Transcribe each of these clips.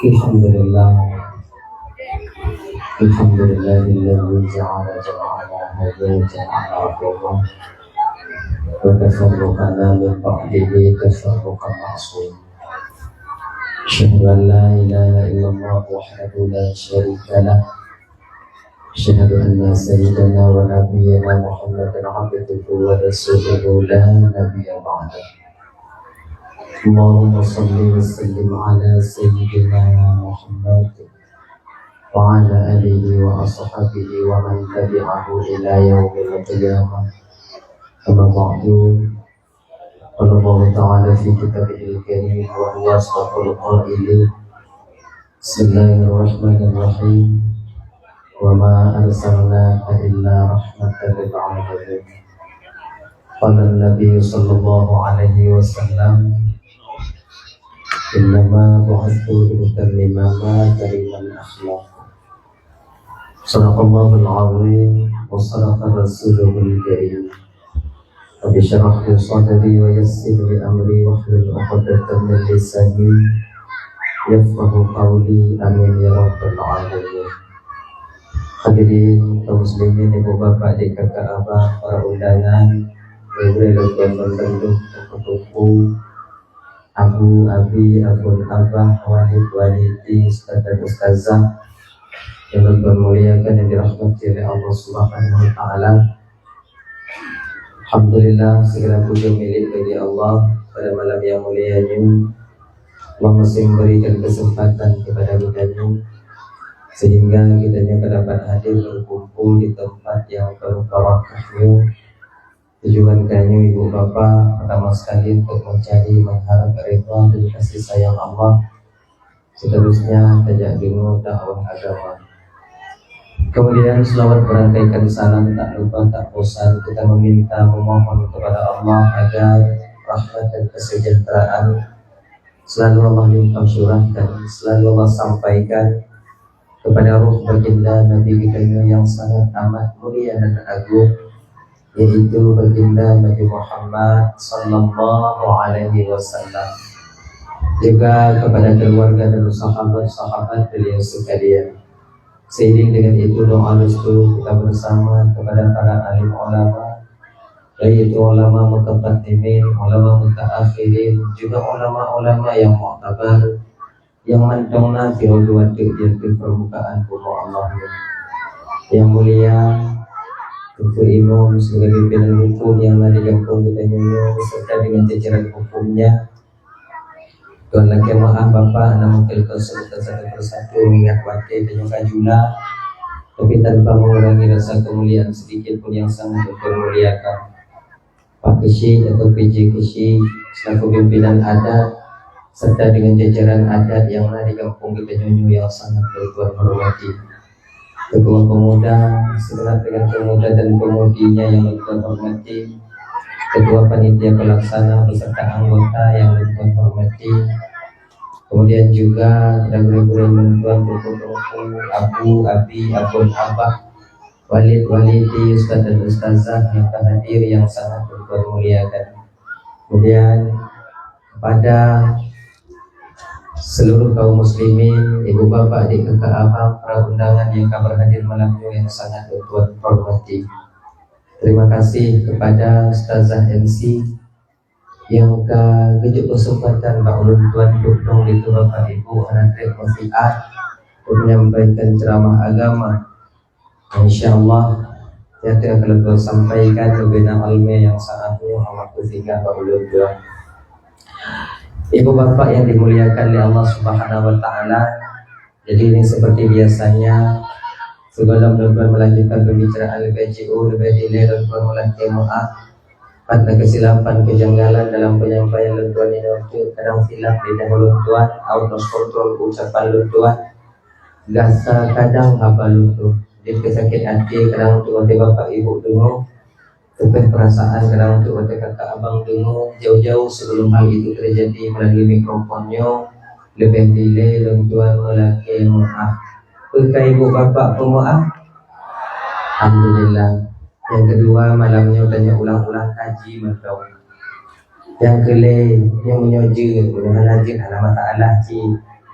الحمد لله الحمد لله الذي جعل جمعنا هدية على عقوبة وتفرقنا من بعده تفرقا معصوما. أشهد أن لا إله إلا الله وحده لا شريك له. أشهد أن سيدنا ونبينا محمدا عبده ورسوله لا نبي بعده. اللهم صل وسلم على سيدنا محمد وعلى آله وأصحابه ومن تبعه إلى يوم القيامة. أما بعد، قال الله تعالى في كتابه الكريم وهو أصدق القائلين: بسم الله الرحمن الرحيم وما أرسلناك إلا رحمة للعالمين. قال النبي صلى الله عليه وسلم: إنما بعثت لأتمم مكارم الأخلاق. صدق الله العظيم وصدق رسوله الكريم. رب اشرح لي صدري ويسر لي أمري واحلل عقدة من لساني yafqahu qawli, amin ya rabbal alamin. Hadirin kaum muslimin, ibu bapak, adik kakak abah, para undangan, ibu penduduk, tokoh-tokoh, abu, abi, abun, abah, walid, walidi, ustaz dan ustazah yang bermuliakan, yang dirahmati oleh Allah Subhanahu wa taala. Alhamdulillah, segala puji milik bagi Allah pada malam yang mulia ini. Allah masih memberikan kesempatan kepada kita sehingga kita dapat hadir berkumpul di tempat yang penuh barakahnya. Tujuan kami ibu bapak pertama sekali untuk mencari mengharap ridha dan kasih sayang Allah. Seterusnya tajak dengar dakwah agama. Kemudian selawat berangkaikan salam, tak lupa tak bosan kita meminta memohon kepada Allah agar rahmat dan kesejahteraan selalu Allah limpah curahkan, selalu Allah sampaikan kepada ruh baginda Nabi kita yang sangat amat mulia dan agung, yaitu baginda Nabi Muhammad sallallahu alaihi wasallam, juga kepada keluarga dan sahabat-sahabat beliau sekalian. Seiring dengan itu doa restu kita bersama kepada para alim ulama, yaitu ulama mutaqaddimin, ulama mutaakhirin, juga ulama-ulama yang mu'tabar, yang mendongna fi udwatik di permukaan bumi Allah yang mulia. Tentu imam sebagai pimpinan hukum yang ada di kampung kita nyonya beserta dengan jajaran hukumnya. Tuan laki maaf Bapak, nama kelkausan satu persatu mengingat wakil dan kajula, tapi tanpa mengurangi rasa kemuliaan sedikit pun yang sangat dipermuliakan. Pak Keshi atau PJ Keshi selaku pimpinan adat serta dengan jajaran adat yang ada di kampung kita Nyonyo yang sangat bertuan hormati. Ketua pemuda segenap dengan pemuda dan pemudinya yang bertuan hormati. Ketua panitia pelaksana beserta anggota yang bertuan hormati. Kemudian juga dan bertuan buku-buku, abu, abi, abun, abah, walid, walidi, ustaz dan ustazah yang hadir yang sangat bertuan muliakan. Kemudian kepada seluruh kaum muslimin, ibu bapak, adik kakak abang, para undangan yang kabar hadir malam ini yang sangat bertuan hormati. Terima kasih kepada Ustazah MC yang kejujuk kesempatan Pak Ulun Tuan Dukdong itu Bapak Ibu anak Konfiat untuk menyampaikan ceramah agama. InsyaAllah yang akan sampaikan berbina ilmu yang sangat amat sehingga Pak Ulun Tuan. Ibu bapak yang dimuliakan oleh Allah Subhanahu wa taala. Jadi ini seperti biasanya sebelum Tuan melanjutkan pembicaraan lebih jauh lebih detail dan Tuan melanjutkan maaf pada kesilapan kejanggalan dalam penyampaian Tuan ini waktu kadang silap di dahulu Tuan, out of control ucapan Tuan, gasa kadang apa Tuan, di kesakit hati kadang untuk bapak ibu dengar, tepih perasaan kadang untuk kakak abang dengar jauh-jauh sebelum hal itu terjadi melalui mikrofonnya lebih delay dan Tuan melaki maaf. Bukan ibu bapak pemaaf. Alhamdulillah. Yang kedua malamnya tanya ulang-ulang kaji mentau. Yang kelima menyoji dengan hadir alamat Allah ci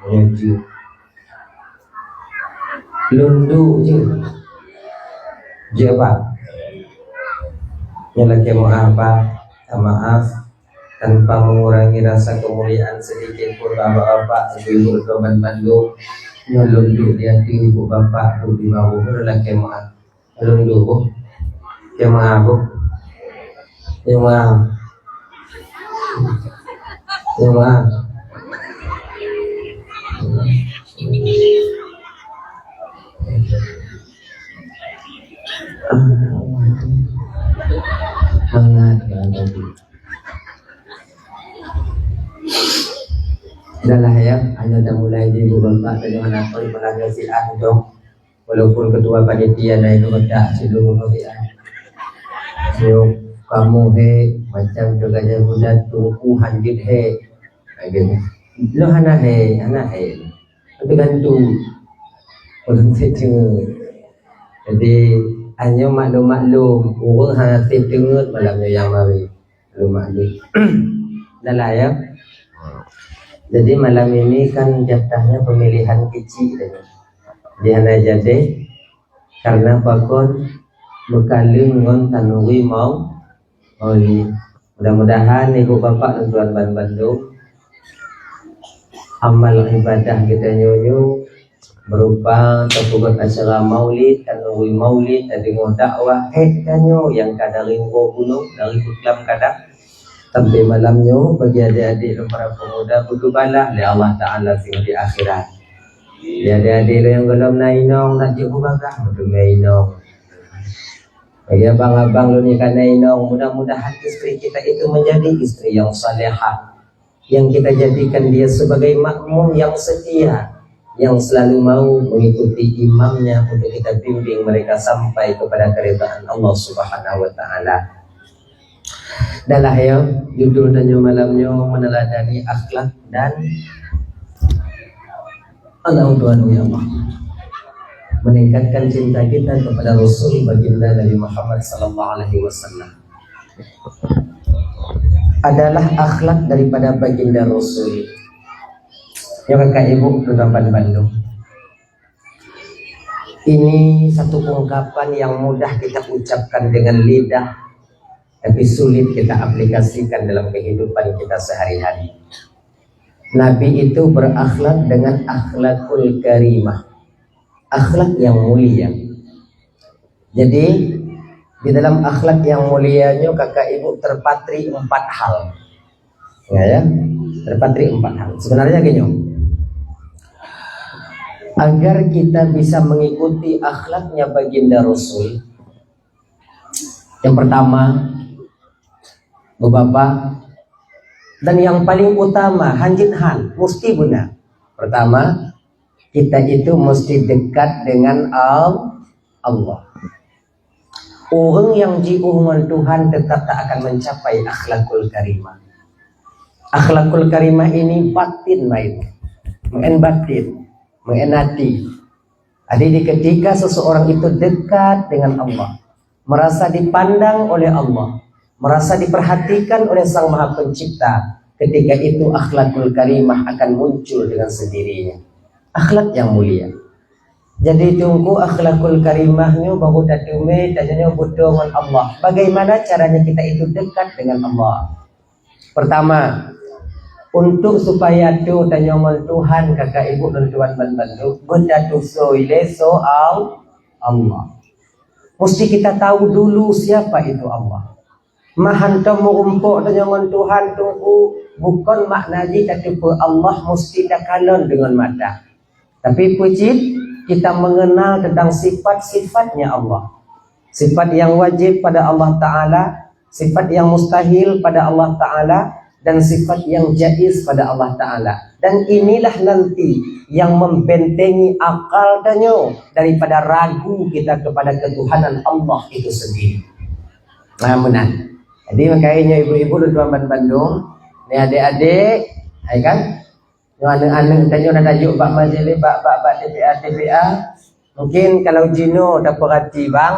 menyoji lundu je apa yang lagi mau apa, maaf tanpa mengurangi rasa kemuliaan sedikit pun bapak-bapak ibu-ibu teman Bandung nyelundu di hati ibu bapak bu di bawah itu lagi mau lundu bu yang maaf bu yang maaf yang maaf hangat kan tadi. Adalah ya, hanya dah mulai di ibu bapak dan jangan apa di pelanggan si dong. Walaupun ketua panitia naik ke bedak sebelum pemilihan. So kamu macam juga jago tungku hanjit gitu. Lo anak tapi gantung orang kecil. Jadi hanya maklum orang hati dengar malamnya yang mari maklum. Dah lah ya. Jadi malam ini kan jatahnya pemilihan kecil dia hanya jadi karena pakon berkalung ngon tanui mau oli. Mudah-mudahan ibu bapak dan tuan Bandung amal ibadah kita nyonyo berupa terbuat acara maulid, tanui maulid, ada dakwah kanyo yang kadaring gunung dari Islam kadang sampai malamnya bagi adik-adik dan para pemuda butuh balah oleh Allah Ta'ala sehingga di akhirat. Dia adik-adik yang belum nainong tak cukup bagah butuh nainong. Bagi abang-abang lu nikah nainong, mudah-mudahan istri kita itu menjadi istri yang salihah, yang kita jadikan dia sebagai makmum yang setia, yang selalu mau mengikuti imamnya untuk kita bimbing mereka sampai kepada keridhaan Allah Subhanahu wa Ta'ala. Dalah ya, judul dan malamnya meneladani akhlak dan Allah meningkatkan cinta kita kepada Rasul baginda Nabi Muhammad sallallahu alaihi wasallam. Adalah akhlak daripada baginda Rasul. Ya kakak ibu tuan Bandung. Ini satu ungkapan yang mudah kita ucapkan dengan lidah, tapi sulit kita aplikasikan dalam kehidupan kita sehari-hari. Nabi itu berakhlak dengan akhlakul karimah, akhlak yang mulia. Jadi di dalam akhlak yang mulianya kakak ibu terpatri 4 hal. Ya, terpatri 4 hal. Sebenarnya gini, agar kita bisa mengikuti akhlaknya baginda Rasul. Yang pertama, Bapak, dan yang paling utama hanjit hal mesti guna. Pertama, kita itu mesti dekat dengan Allah. Orang yang jiuhun Tuhan tetap tak akan mencapai akhlakul karimah. Akhlakul karimah ini batin main, batin, mengenati. Jadi ketika seseorang itu dekat dengan Allah, merasa dipandang oleh Allah, merasa diperhatikan oleh Sang Maha Pencipta, ketika itu akhlakul karimah akan muncul dengan sendirinya. Akhlak yang mulia. Jadi tunggu akhlakul karimahnya baru datume tanya butuh dengan Allah. Bagaimana caranya kita itu dekat dengan Allah? Pertama, untuk supaya tu tanya Tuhan kakak ibu dan tuan Bandung, berdatu soile soal Allah. Mesti kita tahu dulu siapa itu Allah. Mahantam merumpuk dengan Tuhan tunggu bukan maknanya tapi Allah mesti dakalon dengan mata. Tapi puji kita mengenal tentang sifat-sifatnya Allah. Sifat yang wajib pada Allah Ta'ala, sifat yang mustahil pada Allah Ta'ala, dan sifat yang jaiz pada Allah Ta'ala. Dan inilah nanti yang membentengi akal danyo daripada ragu kita kepada ketuhanan Allah itu sendiri. Menang. Jadi makanya ibu-ibu dan tuan Bandung, ni adik-adik, hai kan? Yang anak-anak tanya nak tajuk bab majlis, bab TPA. Mungkin kalau Jino dah perhati bang,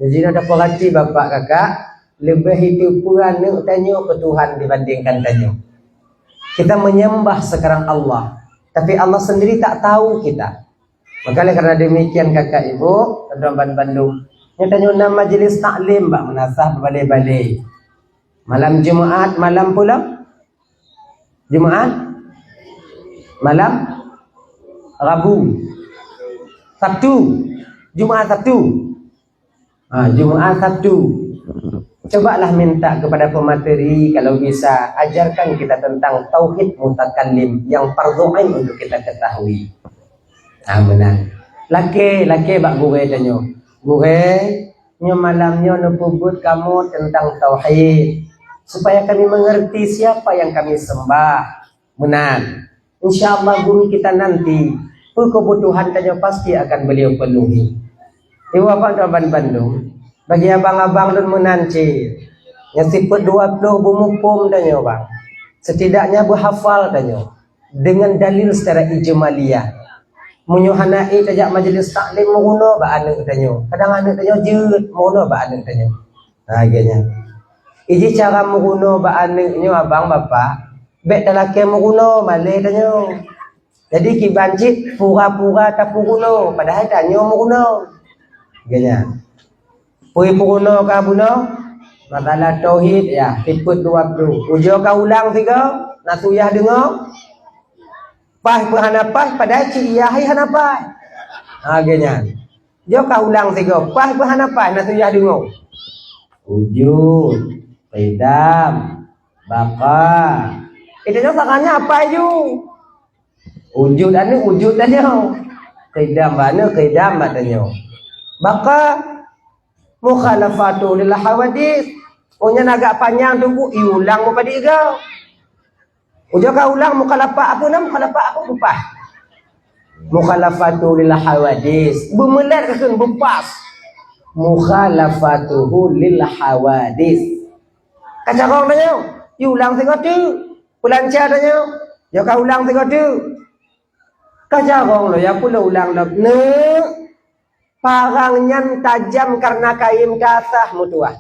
Jino dah perhati bapak kakak, lebih itu pula nak tanya ke Tuhan dibandingkan tanya. Kita menyembah sekarang Allah, tapi Allah sendiri tak tahu kita. Maka karena demikian kakak ibu, teman Bandung, nyatanya nama majelis taklim bak menasah balai-balai. Malam Jumaat, malam pula Jumaat, malam Rabu, Sabtu, Jumaat Sabtu. Jumaat Sabtu. Cobalah minta kepada pemateri kalau bisa ajarkan kita tentang tauhid mutakallim yang fardhu ain untuk kita ketahui. Menang. Laki bak gure tanyo. Gure, nyo malamnya no pubut kamu tentang tauhid supaya kami mengerti siapa yang kami sembah. Menang. Insyaallah guru kita nanti kebutuhan tanyo pasti akan beliau penuhi. Ibu apa Tuan Bandung? Bagi abang-abang dan menanci yang sifat 20 bumukum tanyo bang. Setidaknya berhafal tanyo dengan dalil secara ijmaliyah. Menyuhanai tajak majlis taklim menguno ba anak tanyo. Kadang anak tanyo jeut menguno ba anak tanyo. Agaknya. Iji cara menguno ba anaknyo abang bapak. Bek talake menguno malay tanyo. Jadi ki bancit pura-pura tak menguno padahal tanyo menguno. Agaknya. Pui menguno ka buno. Masalah tauhid ya, sifat 20. Ujo ka ulang 3, nasuyah dengar. Pas berhanapas padahal cik iyahai hanapas. Agaknya. Jo ka ulang 3, pas berhanapas nasuyah dengar. Wujud, qidam, baqa. Itu sakanya apa ju? Wujud anu wujud danyo. Qidam mana qidam matanya. Baqa mukhalafatu lil hawadis. Punya agak panjang tunggu iulang mo padi kau. Ujo ka ulang mukhalafat apa nama mukhalafat apa bupas. Mukhalafatu lil hawadis. Bumelat keun bupas. Mukhalafatuhu lil hawadis. Kacarong tanya, iulang tengok tu. Pulancar tanya, yo ka ulang tengok tu. Kacarong lo ya pula ulang lo. Ne parangnya tajam karena kain kasah mutuah.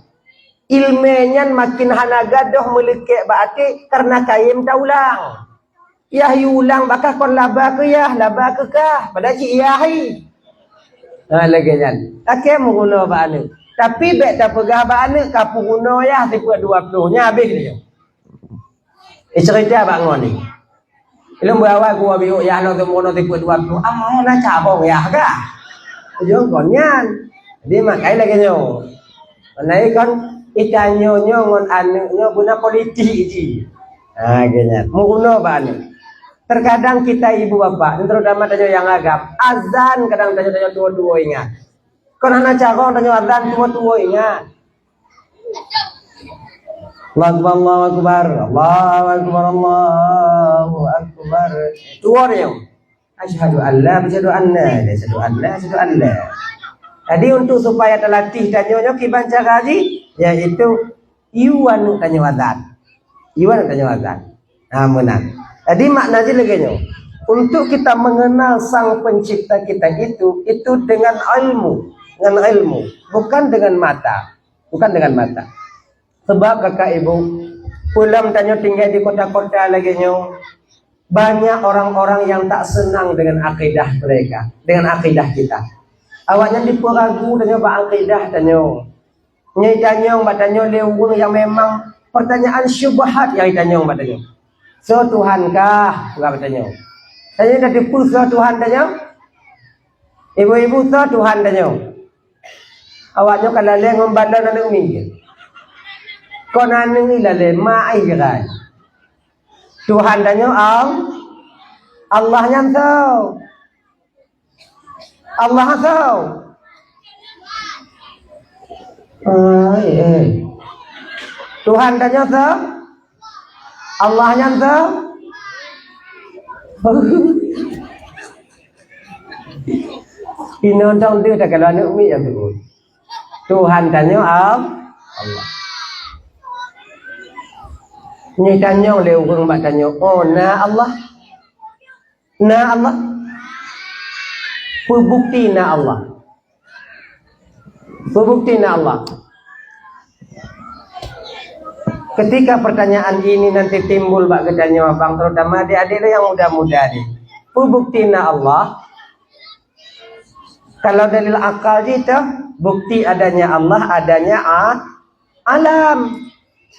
Ilmenyan makin hanagadoh melekek berarti karena kain tak ulang. Yah ulang bakal kon laba ke yah, laba ke kah. Pada cik yahi. Lagi nyan. Akhir mengguna ba'anu. Tapi bek tak pegah ba'anu, kapu guna yah tipu 20-nya habis dia. Cerita bang ni. Ilmu awal gua biuk yah no temono tipu 20. Nak cabong yah kah? Ujung konyan. Jadi makai lagi nyo. Naik kon ikanyo ngon anaknya guna politik ji. Gini. Mau guna apa anu? Terkadang kita ibu bapak, terutama tanya yang agam, azan kadang tanya tua-tua ingat. Kon anak cakong tanya azan tua-tua ingat. Allahu akbar, Allahu akbar, Allahu akbar. Tua dia. Asyhadu an la asyhadu an la. Jadi untuk supaya terlatih tanya kibanca kaji, yaitu iwan tanya azan. Iwan tanya azan. Menang. Jadi makna je lagi untuk kita mengenal sang pencipta kita itu dengan ilmu, bukan dengan mata. Sebab kakak ibu, pulang tanya tinggal di kota-kota lagi banyak orang-orang yang tak senang dengan akidah mereka, dengan akidah kita. Awaknya diperagu tanya akidah tanya. Nyai tanya batanya lewung yang memang pertanyaan syubhat yang tanya batanya. So Tuhankah? Bukan bertanya. Tanya dah tipu so Tuhan tanya. Ibu-ibu so Tuhan tanya. Awaknya kalau le ngombalan nang minggir. Kau nang ni lale mai gerai. Tuhan tanya Allah yang tahu. Allah tahu. Tuhan tanya tahu. Allah yang tahu. Pinondong dia tak kalau anak umi yang tu. Tuhan tanya Allah. Ni tanya oleh orang mak tanya, oh na Allah. Na Allah. Berbukti na Allah. Berbukti na Allah. Ketika pertanyaan ini nanti timbul bak ketanya abang, terutama adik-adik yang muda-muda ni. Berbukti na Allah. Kalau dalil akal itu bukti adanya Allah, adanya alam.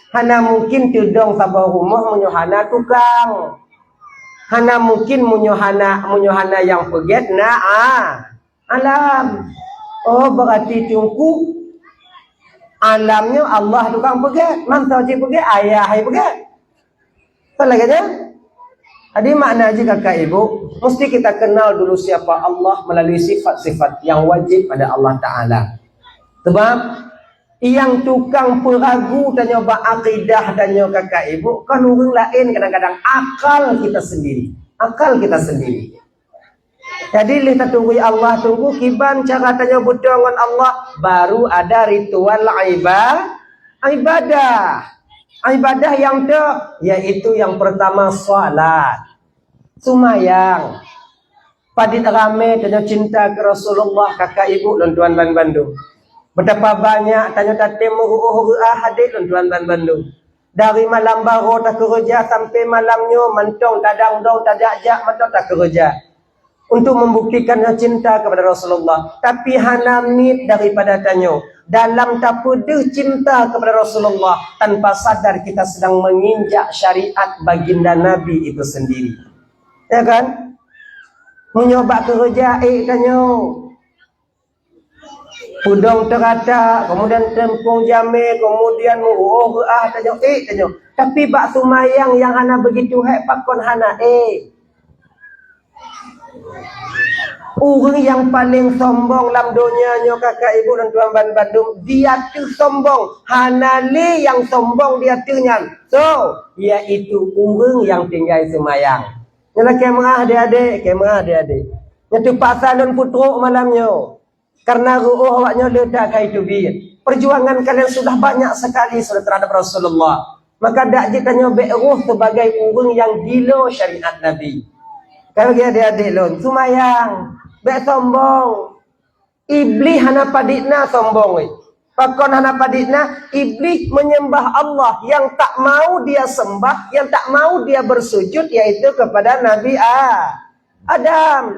Hana mungkin tudong sabah rumah menyuhana tukang. Hana mungkin menyuhana yang peget alam. Oh berarti tungku alamnya Allah tukang peget. Mantau je peget, ayah hai peget. Apa lagi dia? Jadi makna je kakak ibu, mesti kita kenal dulu siapa Allah melalui sifat-sifat yang wajib pada Allah Ta'ala. Sebab yang tukang peragu tanya akidah tanya kakak ibu kan orang lain kadang-kadang akal kita sendiri. Jadi kita tunggu Allah, tunggu kiban cara tanya butuh dengan Allah, baru ada ritual ibadah yang yaitu yang pertama salat, sumayang. Padit rame tanya cinta ke Rasulullah kakak ibu dan tuan dan Bandung. Betapa banyak tanya tatim hadir tuan dan Bandung. Dari malam baru tak kerja sampai malamnya mentong tadang dong tadak jak mentong tak kerja. Untuk membuktikan cinta kepada Rasulullah. Tapi hanamit daripada tanya. Dalam tapuduh cinta kepada Rasulullah. Tanpa sadar kita sedang menginjak syariat baginda Nabi itu sendiri. Ya kan? Menyoba kerja tanya. Pudong terata, kemudian tempung jame, kemudian tanya. Tapi bak sumayang yang hana begitu pakon hana orang yang paling sombong dalam dunianya kakak ibu dan tuan Bandung, dia tu sombong, hana le yang sombong dia tu nyan. So, iaitu orang yang tinggal sumayang. Yang kamera adik-adik. Yang tu pasal dan putruk malamnya. Karena ruh awaknya ledak ke itu biar. Perjuangan kalian sudah banyak sekali sudah terhadap Rasulullah. Maka dak jitanya ruh sebagai orang yang gila syariat Nabi. Kalau dia adik lon, sumayang, sombong. Iblis hana paditna sombong. Pakon hana paditna, iblis menyembah Allah yang tak mau dia sembah, yang tak mau dia bersujud yaitu kepada Nabi Adam.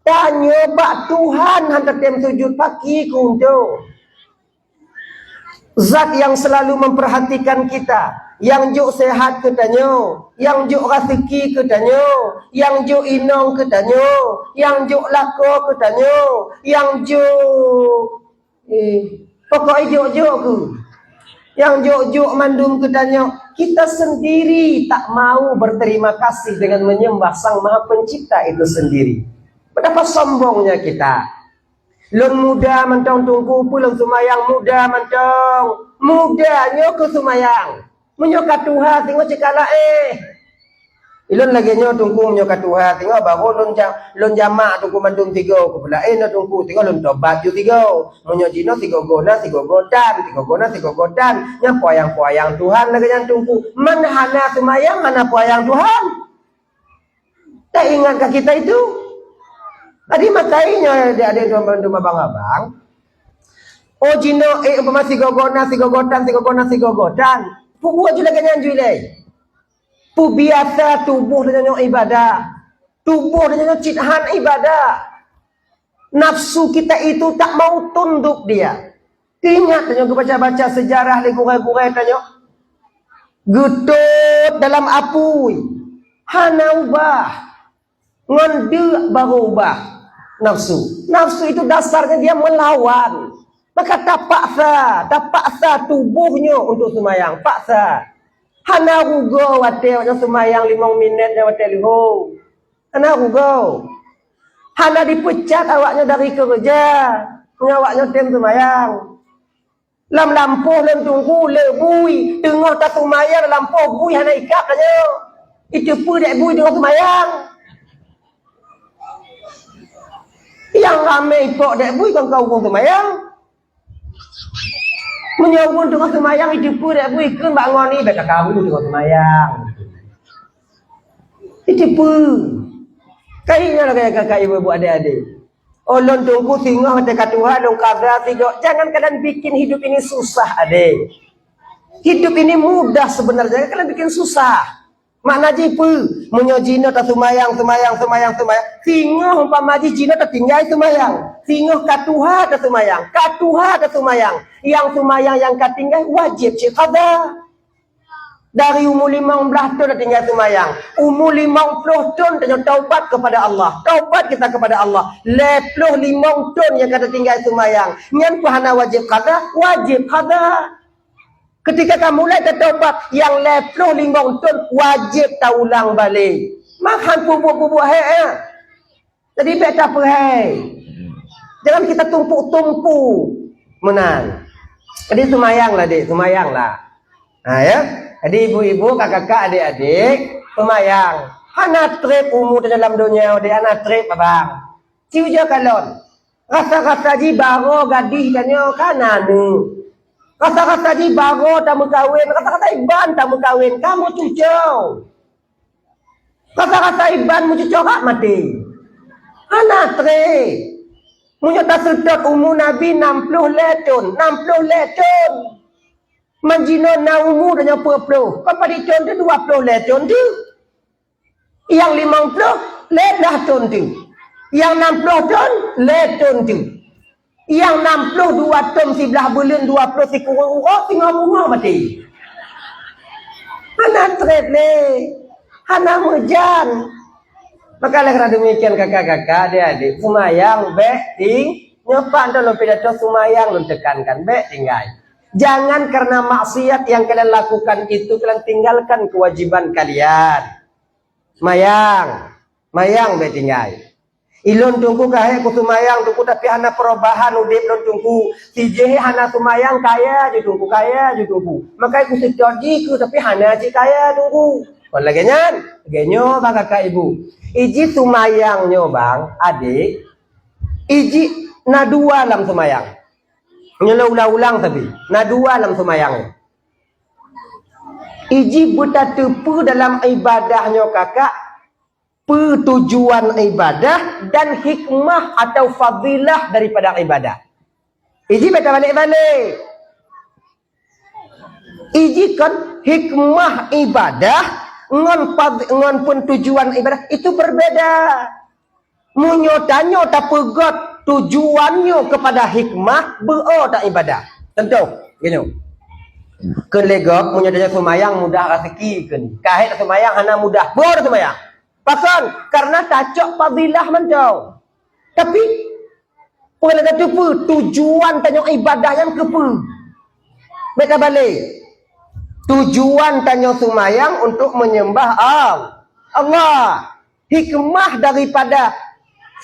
Tanya bak Tuhan hantar tem sujud pagi kuntu. Zat yang selalu memperhatikan kita, yang juk sehat ke tanya, yang juk rezeki ke tanya, yang juk inong ke tanya, yang juk lako ke tanya, yang juk pokok juk ke. Yang juk mandum ke tanya, kita sendiri tak mau berterima kasih dengan menyembah Sang Maha Pencipta itu sendiri. Betapa sombongnya kita. Lun muda mentong tunggu pulang sumayang muda mentong. Mudanya ke sumayang. Menyokat Tuhan tengok cikala Ilun lagi nyo tunggu menyokat Tuhan tengok baru lun jamak tunggu mandum 3 ke pula tunggu tengok lun tobat ju 3. Menyo jino 3 godan. 3 godan. Nya poyang Tuhan lagi yang tunggu. Mana hana sumayang mana poyang Tuhan. Tak ingatkah kita itu? Tadi makanya dia ada dua abang-abang. Oh jino umpama si gogodan. Pu aja lagi nyanju leh. Pu biasa tubuh dengan ibadah. Tubuh dengan cithan ibadah. Nafsu kita itu tak mau tunduk dia. Ingat tanya baca sejarah legurai-gurai tanya. Getut dalam apui. Hana ubah. Ngandu baru ubah. Nafsu itu dasarnya dia melawan. Maka tak paksa tubuhnya untuk semayang. Paksa. Hana rugo watel semayang 5 minit dan watel liho. Hana rugo. Hana dipecat awaknya dari kerja. Awaknya tem semayang. Lam lampuh lem tunggu lebui. Tengah tak semayang lampuh bui hana ikat aja. Itu pun dek bui tengah semayang. Yang ramai pok dek bui kau urung semayang. Menyambung tengah semayang itu pun dek bui kun bangun ni beka kau tengah semayang. Itu pun. Kayaknya lah kakak ibu adik-adik. Olon tunggu singgah kata Tuhan dong kabra tiga. Jangan kalian bikin hidup ini susah adik. Hidup ini mudah sebenarnya, kalian bikin susah. Makna jipu, munyo jino tak sumayang. Singoh umpama jino tak tinggal sumayang. Singoh katuha tak sumayang. Yang sumayang yang katinggal wajib cik qada. Dari umur 15 tahun dah tinggal sumayang. Umur 50 tahun tanya taubat kepada Allah. Taubat kita kepada Allah. 55 tahun yang kata tinggal sumayang. Yang pahana wajib qada, Ketika kamu mulai bertaubat yang 55 tahun wajib ulang balik. Makan pupuk-pupuk Jadi beta apa Jangan kita tumpuk-tumpuk. Menang. Jadi sumayanglah dik, sumayanglah. Nah ya. Jadi ibu-ibu, kakak-kakak, adik-adik, sumayang. Hana trip umur dalam dunia, dia hana trip abang. Ciu je kalon. Rasa-rasa ji baro gadis kanyo kananu. Rasa-rasa di bago tamu kawin, rasa-rasa iban tamu kawin, kamu cucau. Rasa-rasa iban mu cucau hak mati. Anak tre. Munyo tak sedot umur Nabi 60 letun. Manjino na umur dah 40. Apa di tahun tu 20 letun tu. Yang 50 let dah tahun tu. Yang 60 tahun letun tu. Yang 62 tahun 11 bulan 20 si kurang-kurang tinggal rumah mati. Hana trade le. Hana hujan. Maka kerana demikian kakak-kakak adik-adik sumayang ting nyopan dalam pidato sumayang lu tekankan tinggal. Jangan karena maksiat yang kalian lakukan itu kalian tinggalkan kewajiban kalian. Mayang tinggal. Ilon tunggu kahek ku sumayang tunggu tapi hana perubahan udip lon tunggu. Tijeh hana sumayang kaya je tunggu. Maka ku sejoji ku tapi hana je kaya tunggu. Kon lagi nyan, genyo bang kakak ibu. Iji sumayang nyo bang, adik. Iji na dua lam sumayang. Nyo ulang tapi na dua lam sumayang. Iji buta tepu dalam ibadahnya kakak. Tujuan ibadah dan hikmah atau fadilah daripada ibadah. Iji beta balik-balik. Iji kan hikmah ibadah ngon pun tujuan ibadah itu berbeda. Munyo tanyo tak pegot tujuannya kepada hikmah tak ibadah. Tentu, gini. Kelegok munyo tanyo sumayang mudah rezeki kan. Kahit sumayang hana mudah, bor sumayang. Pasal karena tacok fadilah mencau. Tapi pula kata tujuan tanya ibadah yang kepu. Beta balik. Tujuan tanya sumayang untuk menyembah Allah. Hikmah daripada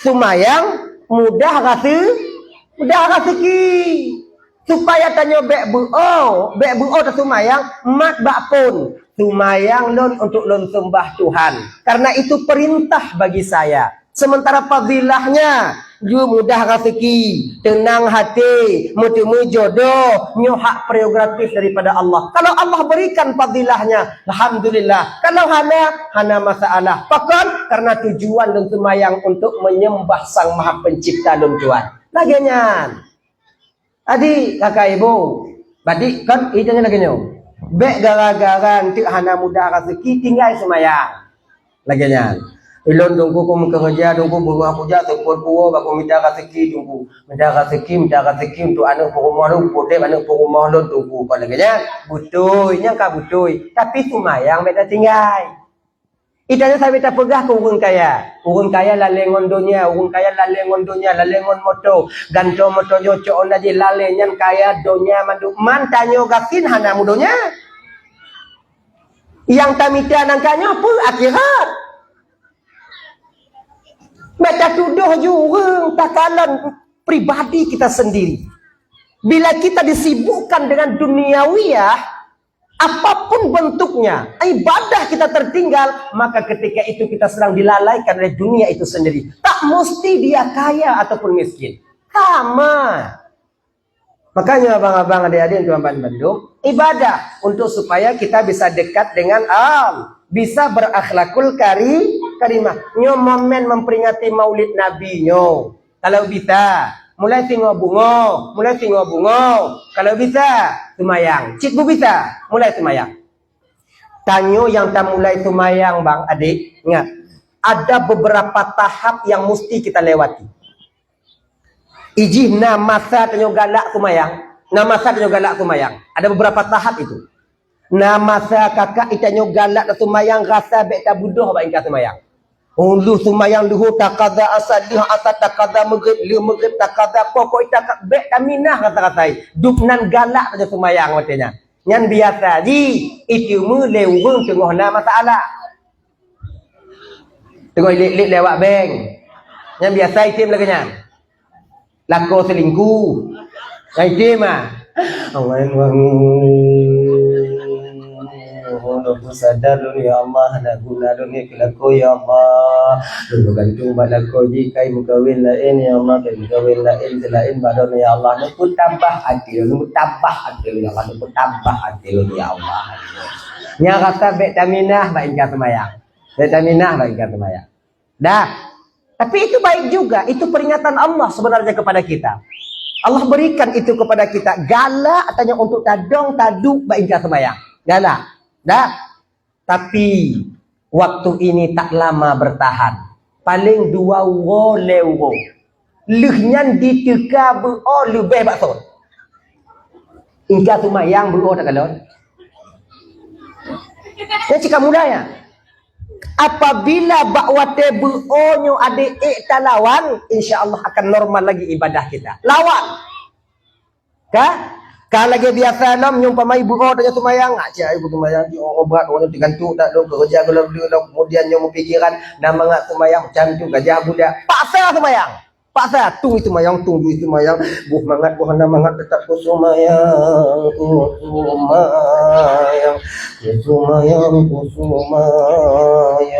sumayang mudah rezeki. Supaya tanya bek buo tak sumayang mat bak pun. Sumayang lon untuk lon sembah Tuhan. Karena itu perintah bagi saya. Sementara fadilahnya you mudah rezeki, tenang hati, mutemu jodoh, nyo hak prerogatif daripada Allah. Kalau Allah berikan fadilahnya, alhamdulillah. Kalau hana masalah. Pakon karena tujuan dan sumayang untuk menyembah Sang Maha Pencipta dan Tuhan. Laginya. Adik, kakak ibu, badik kan idenya lagi nyo. Bek gara-gara nanti hana mudah rezeki tinggal sumayang. Laginya. Ilon tunggu ku kerja tunggu buruh puja tepur puo baku minta rezeki tunggu. Minta rezeki untuk anak rumah lu, podem anak rumah lu tunggu. Kalau laginya butuhnya ka butuh. Tapi sumayang beta tinggal. Itanya saya beta pegah ke urun kaya lalengon dunia, lalengon moto, ganto moto joco onda je lalenyan kaya dunia mandu mantanyo gakin hana mudonya. Yang tamita nangkanya pun akhirat. Beta tuduh jurung takalan pribadi kita sendiri. Bila kita disibukkan dengan duniawiyah, apapun bentuknya, ibadah kita tertinggal, maka ketika itu kita sedang dilalaikan oleh dunia itu sendiri. Tak mesti dia kaya ataupun miskin. Sama. Makanya abang-abang adik-adik tuan Bandung, ibadah untuk supaya kita bisa dekat dengan Allah, bisa berakhlakul karimah. Nyo momen memperingati Maulid Nabi nyo. Kalau bisa, mulai tengok bunga. Kalau bisa, semayang. Cikgu bisa, mulai semayang. Tanyo yang tak mulai semayang bang, adik, ingat. Ada beberapa tahap yang mesti kita lewati. Ijih na masa tanyo galak semayang. Na masa tanyo galak semayang. Ada beberapa tahap itu. Na masa kakak itanyo galak semayang rasa bek tak buduh bak ingkar semayang. Ulu semayang luhu takada asad liha asad takada maghrib liha maghrib takada pokok itak bek taminah kata-katai. Dupnan galak tanyo semayang matanya. Yang biasa ji itu mu lewung tengah na masalah. Tengok lik lewat bank. Yang biasa itim lagi nya. Lako selingkuh. Itim ah. Aman wangu. Aku sadar dulu ya Allah, nak guna dunia kelako ya Allah. Dulu gantung balako jika ibu kawin lain ya Allah, ibu kawin lain selain badan ya Allah. Nukut tambah hati, nukut tambah hati ya Allah, nukut tambah hati ya Allah. Yang kata vitaminah baik kata semayang. Vitaminah baik kata semayang. Dah. Tapi itu baik juga, itu peringatan Allah sebenarnya kepada kita. Allah berikan itu kepada kita. Galak tanya untuk tadong taduk baik kata semayang. Galak. Dah. Tapi waktu ini tak lama bertahan. Paling 2 euro. Lehnya diteka beo lebih bakso. Ingka semayang beo tak galon. Ya cika mudanya. Apabila bakwate beonyo adik talawan, insya-Allah akan normal lagi ibadah kita. Lawan. Kah? Kalau lagi biasa lam nyumpamai buo tanya semayang, aja ibu semayang di obat orang digantung tak do kerja kalau kemudian nyomu pikiran nama ngak semayang macam tu gajah budak. Paksa semayang. Paksa tunggu semayang, tunggu semayang. Buh mangat buh mangat tetap ku semayang, ku semayang. Ku semayang, ku semayang.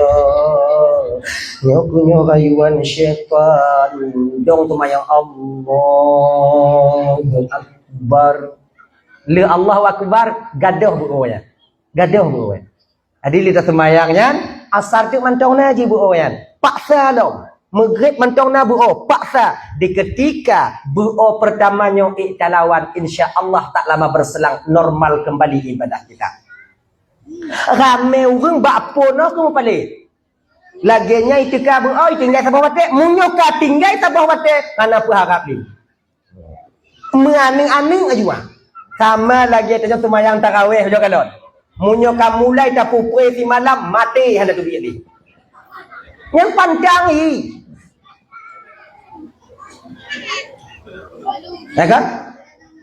Nyokunyo rayuan syaitan dong semayang Allahu Akbar. Le Allahu Akbar gaduh buoyan. Gaduh buoyan. Adi lita semayangnya asar tu mantongna ji buoyan. Paksa dong. Maghrib mantongna buo paksa. Di ketika buo pertamanya iktalawan insya-Allah tak lama berselang normal kembali ibadah kita. Rame urang bakpono ku paling. Laginya itika buo tinggal sabah wate munyo ka tinggal sabah wate kana pu harap ni. Menganing-aning aja. Sama lagi tanya semayang tarawih jo kalon. Munyo ka mulai ta pupui si malam mati hendak tu bilik. Yang panjang ni. Ya kan?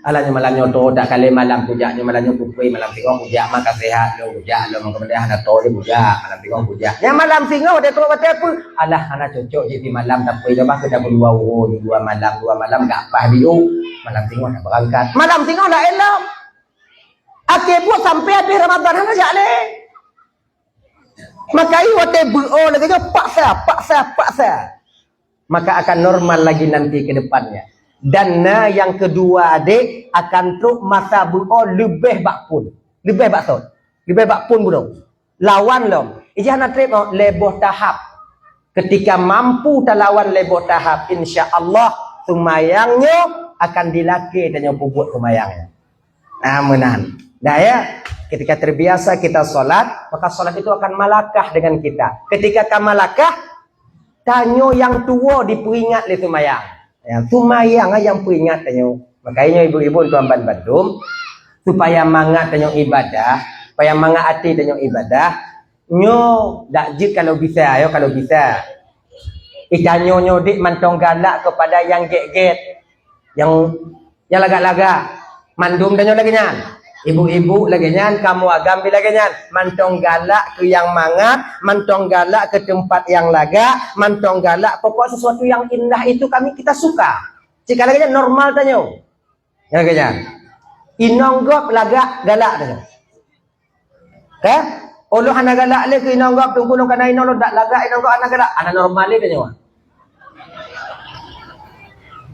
Alanya malamnya to tak kali malam pujaknya malamnya pupui malam tengok pujak maka sehat lo pujak lo kemudian hendak to dia pujak malam tengok pujak. Yang malam tengok dia tu kata apa? Alah anak cocok je di malam tapi dah maka dah 2 malam enggak apa dia. Malam tengok nak berangkat. Malam tengok nak elok. Akhir buat sampai habis Ramadan hana jak le. Maka i wate buo lagi jo paksa. Maka akan normal lagi nanti ke depannya. Dan yang kedua adik akan truk masa buo lebih bakpun. Lebih bakso. Lebih bakpun burung. Lawan lom. Ijah nak trip leboh tahap. Ketika mampu talawan leboh tahap insya-Allah semayangnya akan dilaki dan yang buat semayangnya. Menahan. Dah ya, ketika terbiasa kita solat, maka solat itu akan malakah dengan kita. Ketika kita malakah, tanyo yang tua diperingat le semayang. Ya, semayang yang peringat tanyo. Makanya ibu-ibu tuan Bandung supaya mangat tanyo ibadah, supaya mangat hati tanyo ibadah, nyo dak jid kalau bisa, ayo kalau bisa. Ikanyo nyodik mantong galak kepada yang get-get. Yang lagak-lagak mandum danyo lagi nyan ibu-ibu lagi nyan kamu agam bila lagi nyan mantong galak ke yang mangat mantong galak ke tempat yang lagak mantong galak pokok sesuatu yang indah itu kita suka jika lagi nyan normal danyo yang lagi nyan inonggop lagak galak danyo ke olo hana galak le ke inonggop tunggu lo kana inolo dak lagak inonggop hana galak ana normal le danyo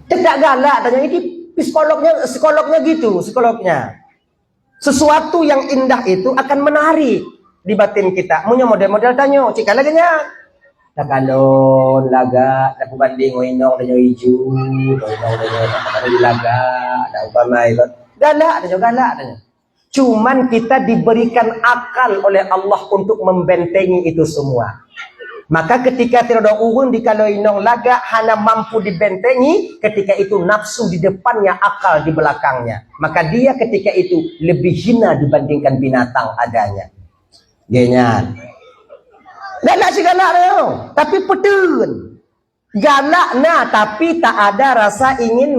tidak galak tanya ini psikolognya gitu psikolognya sesuatu yang indah itu akan menarik di batin kita punya model-model tanyo cika lagi nya tak kalon laga tak banding inong tanyo hijau inong tanyo laga ada upama itu galak tanyo Cuman kita diberikan akal oleh Allah untuk membentengi itu semua. Maka ketika tidak ada urun di kalau inong laga hana mampu dibentengi, ketika itu nafsu di depannya, akal di belakangnya. Maka dia ketika itu lebih hina dibandingkan binatang adanya. Genyan. Galak si galak dia, tapi petun. Galak nah, tapi tak ada rasa ingin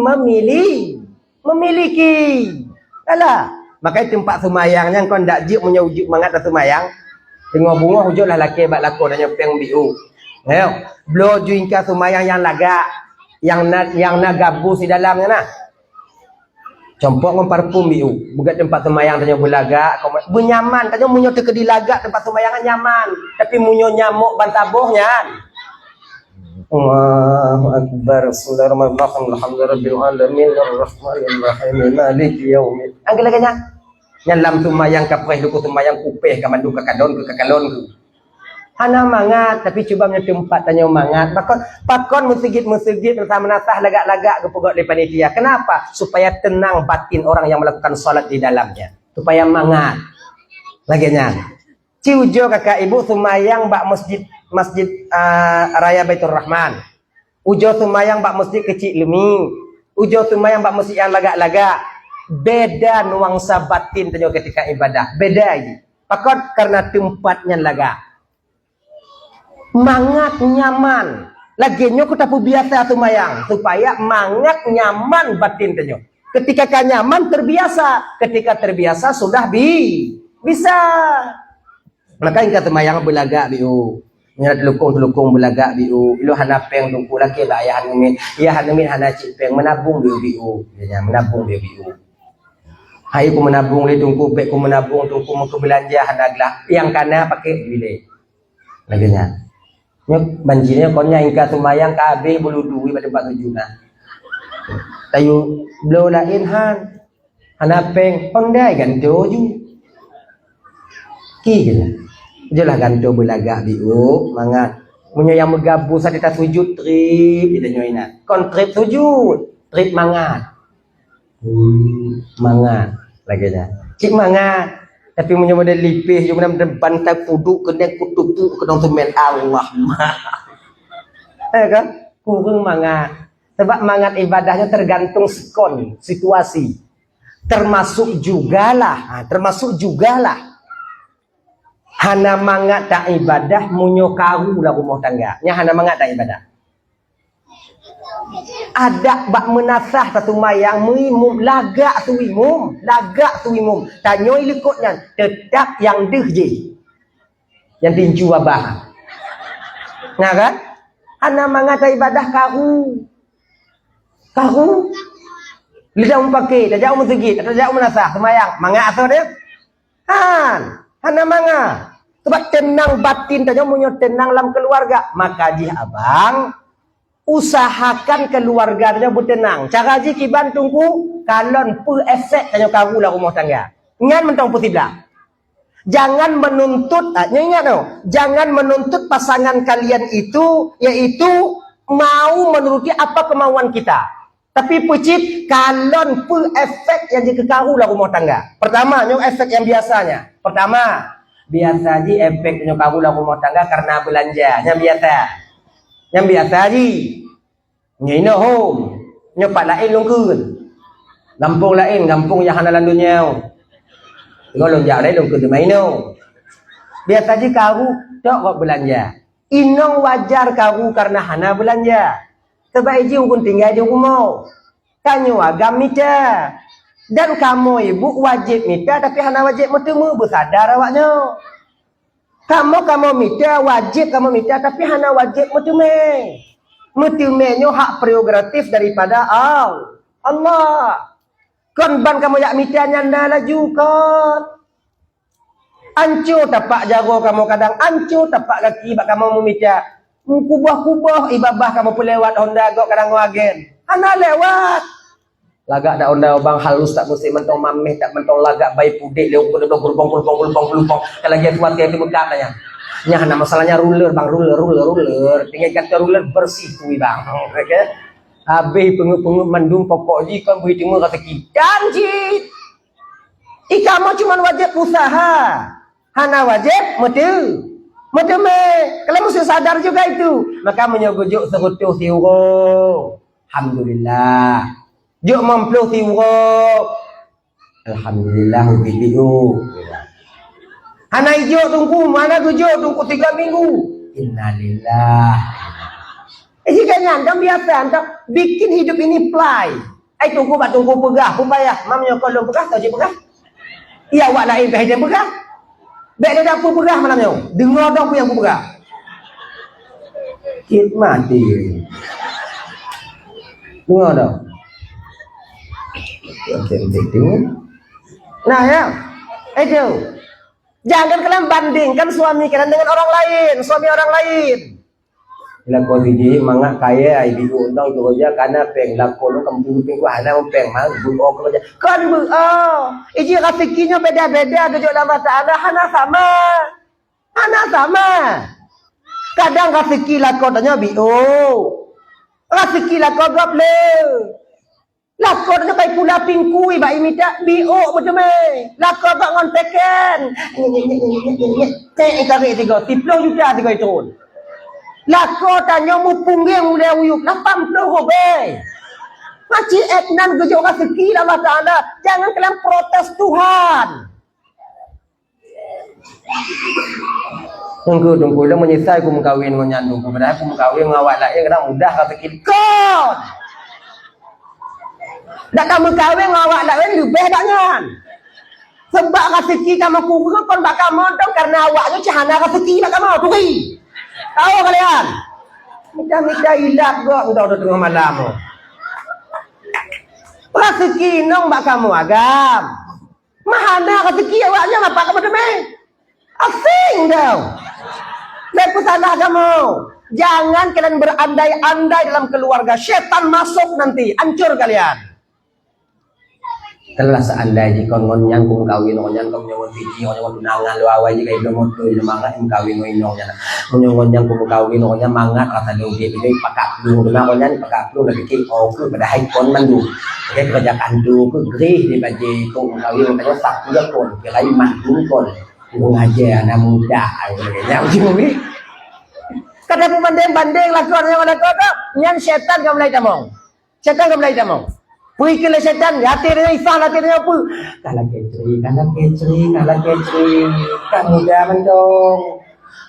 memiliki. Alah. Maka tempat semayangnya kau ndak juk menyujuk mangat semayang. Tengok bunga hujung lah laki bak lako dan nyepeng biu. Ayo, blo juingka semayang yang laga, yang na gabu di dalamnya nah. Compok ngom parfum biu. Bukan tempat semayang tanya bulaga, kau bunyaman tanya munyo teke di laga tempat semayangan nyaman, tapi munyo nyamuk bantabohnya. Allahu akbar. Bismillahirrahmanirrahim. Alhamdulillahirabbil alamin arrahmanir rahim maliki yaumid. Angkat lagi nya. Nyalam tumayang kapreh duku tumayang kupeh kamandu kakadon ke kakalon ke. Hana mangat tapi cuba nya tempat tanya mangat. Pakon masjid bersama nasah lagak-lagak ke pegawai panitia. Kenapa? Supaya tenang batin orang yang melakukan salat di dalamnya. Supaya mangat. Laginya. Ciujo kakak ibu tumayang bak masjid Raya Baitur Rahman. Ujo tumayang bak masjid kecil Lemi. Ujo tumayang bak masjid yang lagak-lagak. Beda nuansa batin tanya ketika ibadah. Beda lagi. Pakot karena tempatnya laga. Mangat nyaman. Lagi nyok kita biasa tumayang. Supaya mangat nyaman batin tanya. Ketika kan nyaman terbiasa. Ketika terbiasa sudah bisa. Maka ingka tumayang belaga biu. Nya telukung belaga biu. Ilu hana peng tungku laki ba ya hanumin. Ya hanumin hana cipeng menabung biu. Ya menabung biu. Hai ku menabung le tungku pek ku menabung tungku mau belanja hanaglah yang kana pakai bilik. Laginya. Nyok banjirnya konnya ingka tumayang kabeh bulu duwi pada tempat tujuna. Tayu blo lain han. Hana peng ondai ganto ju. Ki gila. Jelah ganto belaga biu mangat. Munyo yang megabu sa kita sujud trip kita nyoina. Kon trip sujud, trip mangat. Mangat laginya. Cik mangat. Tapi munyo model lipih yo menam bantai puduk kedek putu kedong semen Allah. Kan? Kurang mangat. Sebab mangat ibadahnya tergantung skon, situasi. Termasuk jugalah hana mangat tak ibadah munyo karu lah rumah tangga. Nya hana mangat tak ibadah. Ada bak menasah satu mayang muimum lagak tu imum tanyo ilikutnya tetap yang deh je yang tinju abah nah kan hana mangat tak ibadah karu lidah pakai dah jauh masjid dah jauh menasah semayang mangat asal dia hana mangat sebab tenang batin tanya munyo tenang dalam keluarga maka jih abang usahakan keluarganya bertenang. Cara ji kiban tungku kalon pu efek tanya karu lah rumah tangga. Ngan mentong putiblah. Jangan menuntut, ingat no, jangan menuntut pasangan kalian itu yaitu mau menuruti apa kemauan kita. Tapi pucit kalon pu efek yang ji karu lah rumah tangga. Pertama, nyong efek yang biasanya. Pertama, biasa ji efek tanya karu lah rumah tangga karena belanja. Yang biasa ji nyino home nyopat lain longkeun gampung lain gampung yang hana landu nyau tengok long jauh lain longkeun maino biasa ji karu tok kok belanja inong wajar karu karena hana belanja sebab ji ukun tinggal di rumah kanyo agam mita dan kamu ibu wajib mita tapi hana wajib bertemu bersadar awaknya kamu mita wajib kamu mita tapi hana wajib mutumenyo hak prerogatif daripada Allah. Kon ban kamu yak mita nyanda laju kon. Ancu tapak jago kamu kadang ancu tapak kaki bak kamu memita. Kubah ibabah kamu pelewat Honda gok kadang wagen. Hana lewat. Lagak dak Honda bang halus tak mesti mentong mameh tak mentong lagak bayi pudik leu gerbong. Kalau dia kuat dia buka tanya. Nya hana masalahnya ruler bang ruler tinggal kata ruler bersih kui bang oke habis pengut mandum pokok ji kan bui timur kata kidan ji Kamu cuma wajib usaha. Hana wajib Mete me. Kalau mesti sadar juga itu. Maka menyogujuk serutu siwro. Alhamdulillah. Juk memplu siwro. Alhamdulillah bidiu. Hana ijo tunggu, mana gujuk tunggu 3 minggu. Innalillah. Jika nyandang biasa antak bikin hidup ini play. Tunggu pegah, pupaya. Mamnya kalau pegah, tahu je pegah. Ia awak lain ke hidup pegah. Baik dia dapur pegah malamnya. Dengar dong yang pegah. Kit mati. Dengar dong. Nah ya, itu. Jangan kalian bandingkan suami kalian dengan orang lain, suami orang lain. Bila kau biji mangak kaya ibu undang tu aja karena peng lakon kampung pengku ana peng mang buo kerja. Kan iji rezekinya beda-beda tujuh nama taala hana sama. Hana sama. Kadang rezeki lakonnya rezeki lakon goble. Lakon kai pula pingkui ba imita betul me. Lakon ba ngon teken. Kari 30 juta 3 tahun. Lako tanya mu punggeng mulai uyuk 80 hobe. Maci etnan gejo rezeki Allah Taala. Jangan kalian protes Tuhan. Tunggu dah menyesal aku mengkawin dengan nyandung. Padahal aku mengkawin dengan awak lain kadang mudah rezeki. Kon. Dak kamu kawin dengan awak lain lebih daknya. Sebab rezeki kamu kurang kon bak kamu dong karena awaknya cahana rezeki bak kamu turi. Tahu kalian? Minta hilap gua udah tengah malam. Rezeki nong bak kamu agam. Mahana rezeki awaknya apa kamu demai? Asing dah. Pesanah kamu. Jangan kalian berandai-andai dalam keluarga. Setan masuk nanti, hancur kalian. Telah seandainya kon ngonyang kum kawin ngonyang kum nyawa biji ngonyang tunangan lu awal jika ibu motor ibu mangat kum kawin ngonyang ngonyang kum kawin ngonyang mangat rasa doge ini pakak lu ngonyang pakak lu lagi kik ku pada hai kon mandu oke kerjakan tu ku grih di baje kum kawin ngonyang sak juga kon kira mandu kon ngaje anak muda ya ujung ni kata pembanding lakon yang ada kata nyan setan kamu mulai tamong setan kamu mulai tamong. Puih kele setan, hati dia isah hati dia apa? Kalah kecri, kamu dah mendong.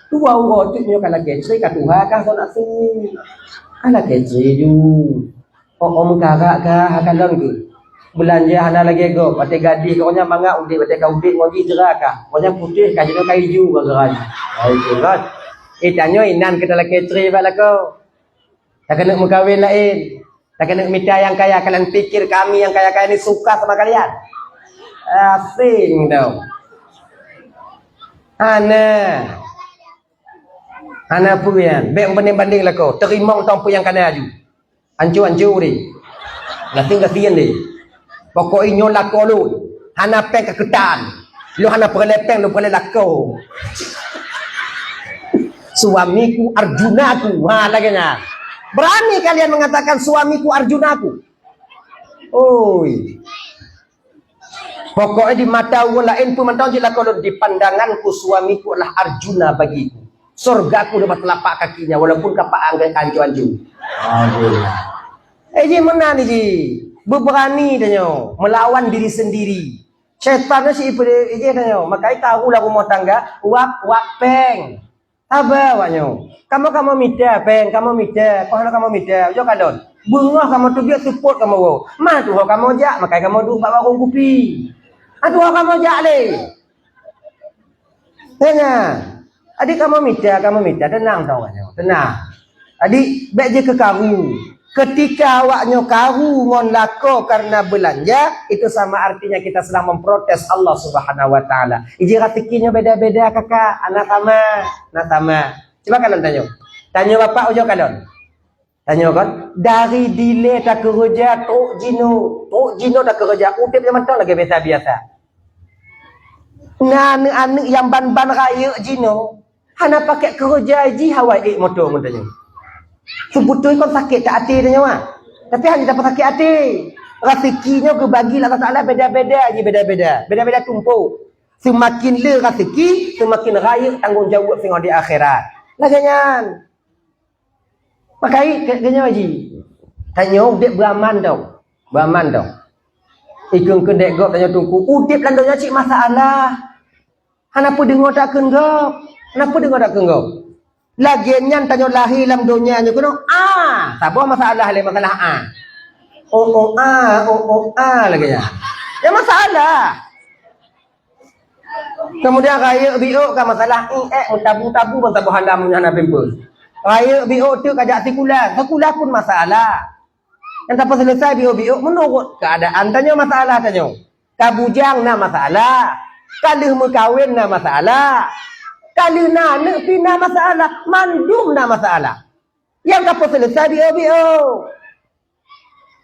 Tua urutnya kalah kecri, katuha kah kau nak sini? Kalah kecri ju. Om kakak kah kalon ke? Belanja hana lagi go, pati gadi kau nya mangga undi, pati kau undi ngoji jerakah? Kau nya putih kah jadi kayu geran. Kayu geran. Tanyo inan kita lagi kecri bala kau. Tak kena mengkawin lain. Tak kena minta yang kaya. Kalian pikir kami yang kaya-kaya ini suka sama kalian? Asing dong. Ana puyan. Baik banding lah kau. Terima untuk yang kena aju. Ancu ni. Gating ni. Pokoknya nyolak kau lu. Hana peng keketan. Lu hana perlepeng lu perle lakau. Suamiku Arjunaku. Lagi nya. Berani kalian mengatakan suamiku Arjunaku. Oi. Pokoknya di mata orang lain pun mentang jelah kalau di pandanganku suamiku adalah Arjuna bagiku. Surgaku dapat telapak kakinya walaupun kapak angkat anju-anju. Aduh. Ji mana ni ji? Berberani danyo melawan diri sendiri. Setannya si ji danyo. Makanya tahu lah rumah tangga wak peng. Apa waknyo? Kamu minta peng, kamu minta, kamu minta, yo kadon. Bunga kamu tu biar support kamu. Mana tu kamu jak, makanya kamu duduk bawa warung kopi. Atu kamu jak le. Tanya. Adik kamu minta, tenang tau waknyo, tenang. Adik baik je ke kamu. Ketika awaknya karu ngon lako karena belanja, itu sama artinya kita sedang memprotes Allah Subhanahu wa taala. Iji rezekinya beda-beda kakak, anak tama. Coba kalian tanya. Tanya bapak ujo kalian. Tanya kan, dari dile tak kerja tok jino tak kerja, utip yang mentang lagi biasa-biasa. Nah, anak yang ban-ban raya jino, hana pakai kerja ji hawai motor mentanya. Sebetulnya kau sakit tak hati dia nyawa. Tapi hanya dapat sakit hati. Rezekinya kebagi Allah Ta'ala beda-beda je, beda-beda tumpuk. Semakin le rezeki, semakin raya tanggungjawab tengok di akhirat. Lagian. Pakai kena haji. Tanya udip beraman tau. Ikung kedek gop tanya tungku, udip landanya cik masalah. Kenapa dengar tak kenggop? Lagian tanya lahir dalam dunia ni kena sabar masalah lagi ya. Ya masalah. Kemudian raya biuk kan masalah tabu-tabu bang tabu handam hana pempus. Raya biuk tu kajak sekulah pun masalah. Yang tak selesai biuk menurut keadaan tanya masalah tanya. Kabujang na masalah. Kalih mekawin na masalah. Kalih nak pina masalah, mandum na masalah. Yang tak selesai biuk.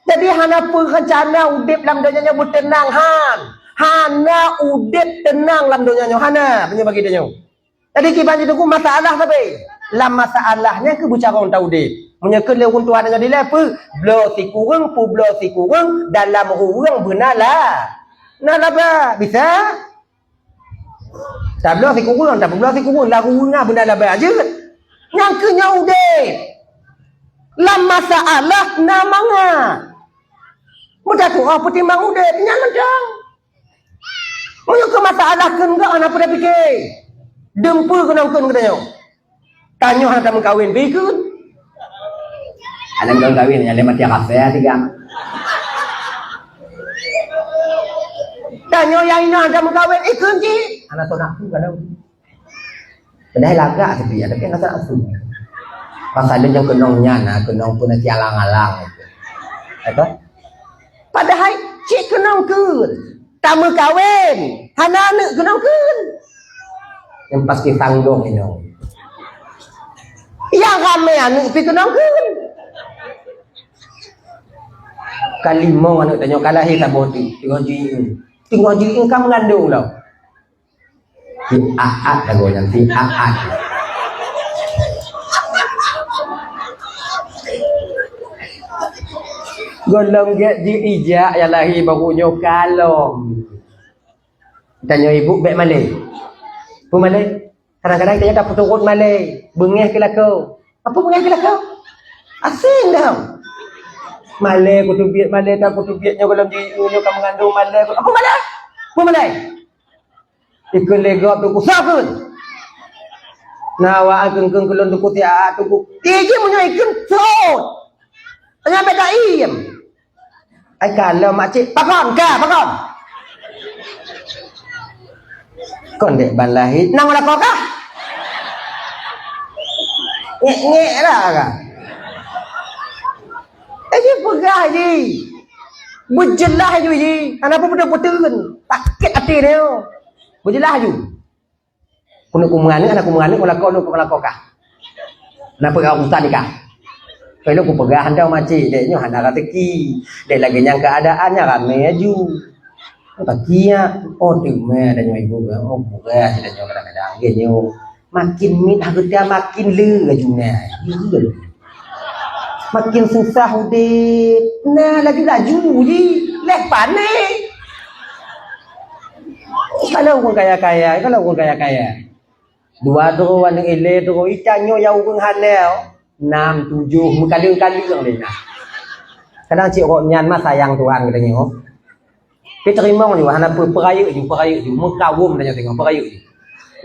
Jadi hana pun rencana udip dalam dunia bertenang hana udip tenang dalam dunia hana punya bagi dia. Jadi kiban itu masalah tapi lam masalahnya ke bicara orang udip. Punya ke lewun Tuhan dengan dia apa? Blo si kurang dalam ruang benalah. Nah apa? Bisa? Tak blo si kurang lah ruang benalah aja. Yang kenya udip. Lam masalah namanya. Mudah tu pertimbang udip nyang macam. Punya ke masalah ke enggak anak pada fikir. Dempul kena katanya. Tanya hang tak mengkawin fikir. Alam kawin yang mati kafe tiga. Tanya yang ini ada mengkawin ikut je. Anak tu nak kalau. Padahal lagak tapi ada kan tak asu. Pasal dia yang kenongnya kenong pun nanti alang-alang. Apa? Padahal cik kenong ke. Tak mengkawin. Hana anak kenong ke. Yang pasti tanggung ini. Yang ramai anak pergi kenong ke. Kalimau anak tanya kalah hitam boti. Tengok ji engkau mengandung tau. Aat lagu nanti aat. Golong get di ijak yang lahir barunya kalong. Tanya ibu baik Malay. Bu Malay. Kadang-kadang tanya tak turun Malay. Bengih ke lakau. Apa bengih ke lakau? Asing dah. Malay kutubiat Malay tak kutubiatnya golong di ibunya kamu mengandung Malay. Apa Malay? Bu Malay. Ikut legap tu kusakun. Nawa kengkeng kelon tu kutia tu ku. Tiji punya ikut tot. Tanya beda iem. Ai kalau makcik pakon. Kon dek ban lahir nang olah kok. Ngek lah kah. Aje pegah je. Berjelah je je. Kenapa betul-betul takut hati dia. Berjelah je. Punak kumangan olah kau kah. Kenapa kau usah nikah? Kalau aku pegah handau macik, deknya handa rezeki. Dek lagi yang keadaannya ramai aju. Takiya, tu meh dan ibu kan, bukan dan kadang-kadang genyo. Makin mit harga makin le ajunya. Makin susah udip. Nah, laju je. Lepas ni. Kalau orang kaya. Dua doang yang ele tu ikannya yang orang halal. 6, 7 mengkali-kali yang dia nak. Kadang cik orang Myanmar sayang Tuhan katanya. Dia terima ni wahana peraya je mengkawum tanya tengok peraya je.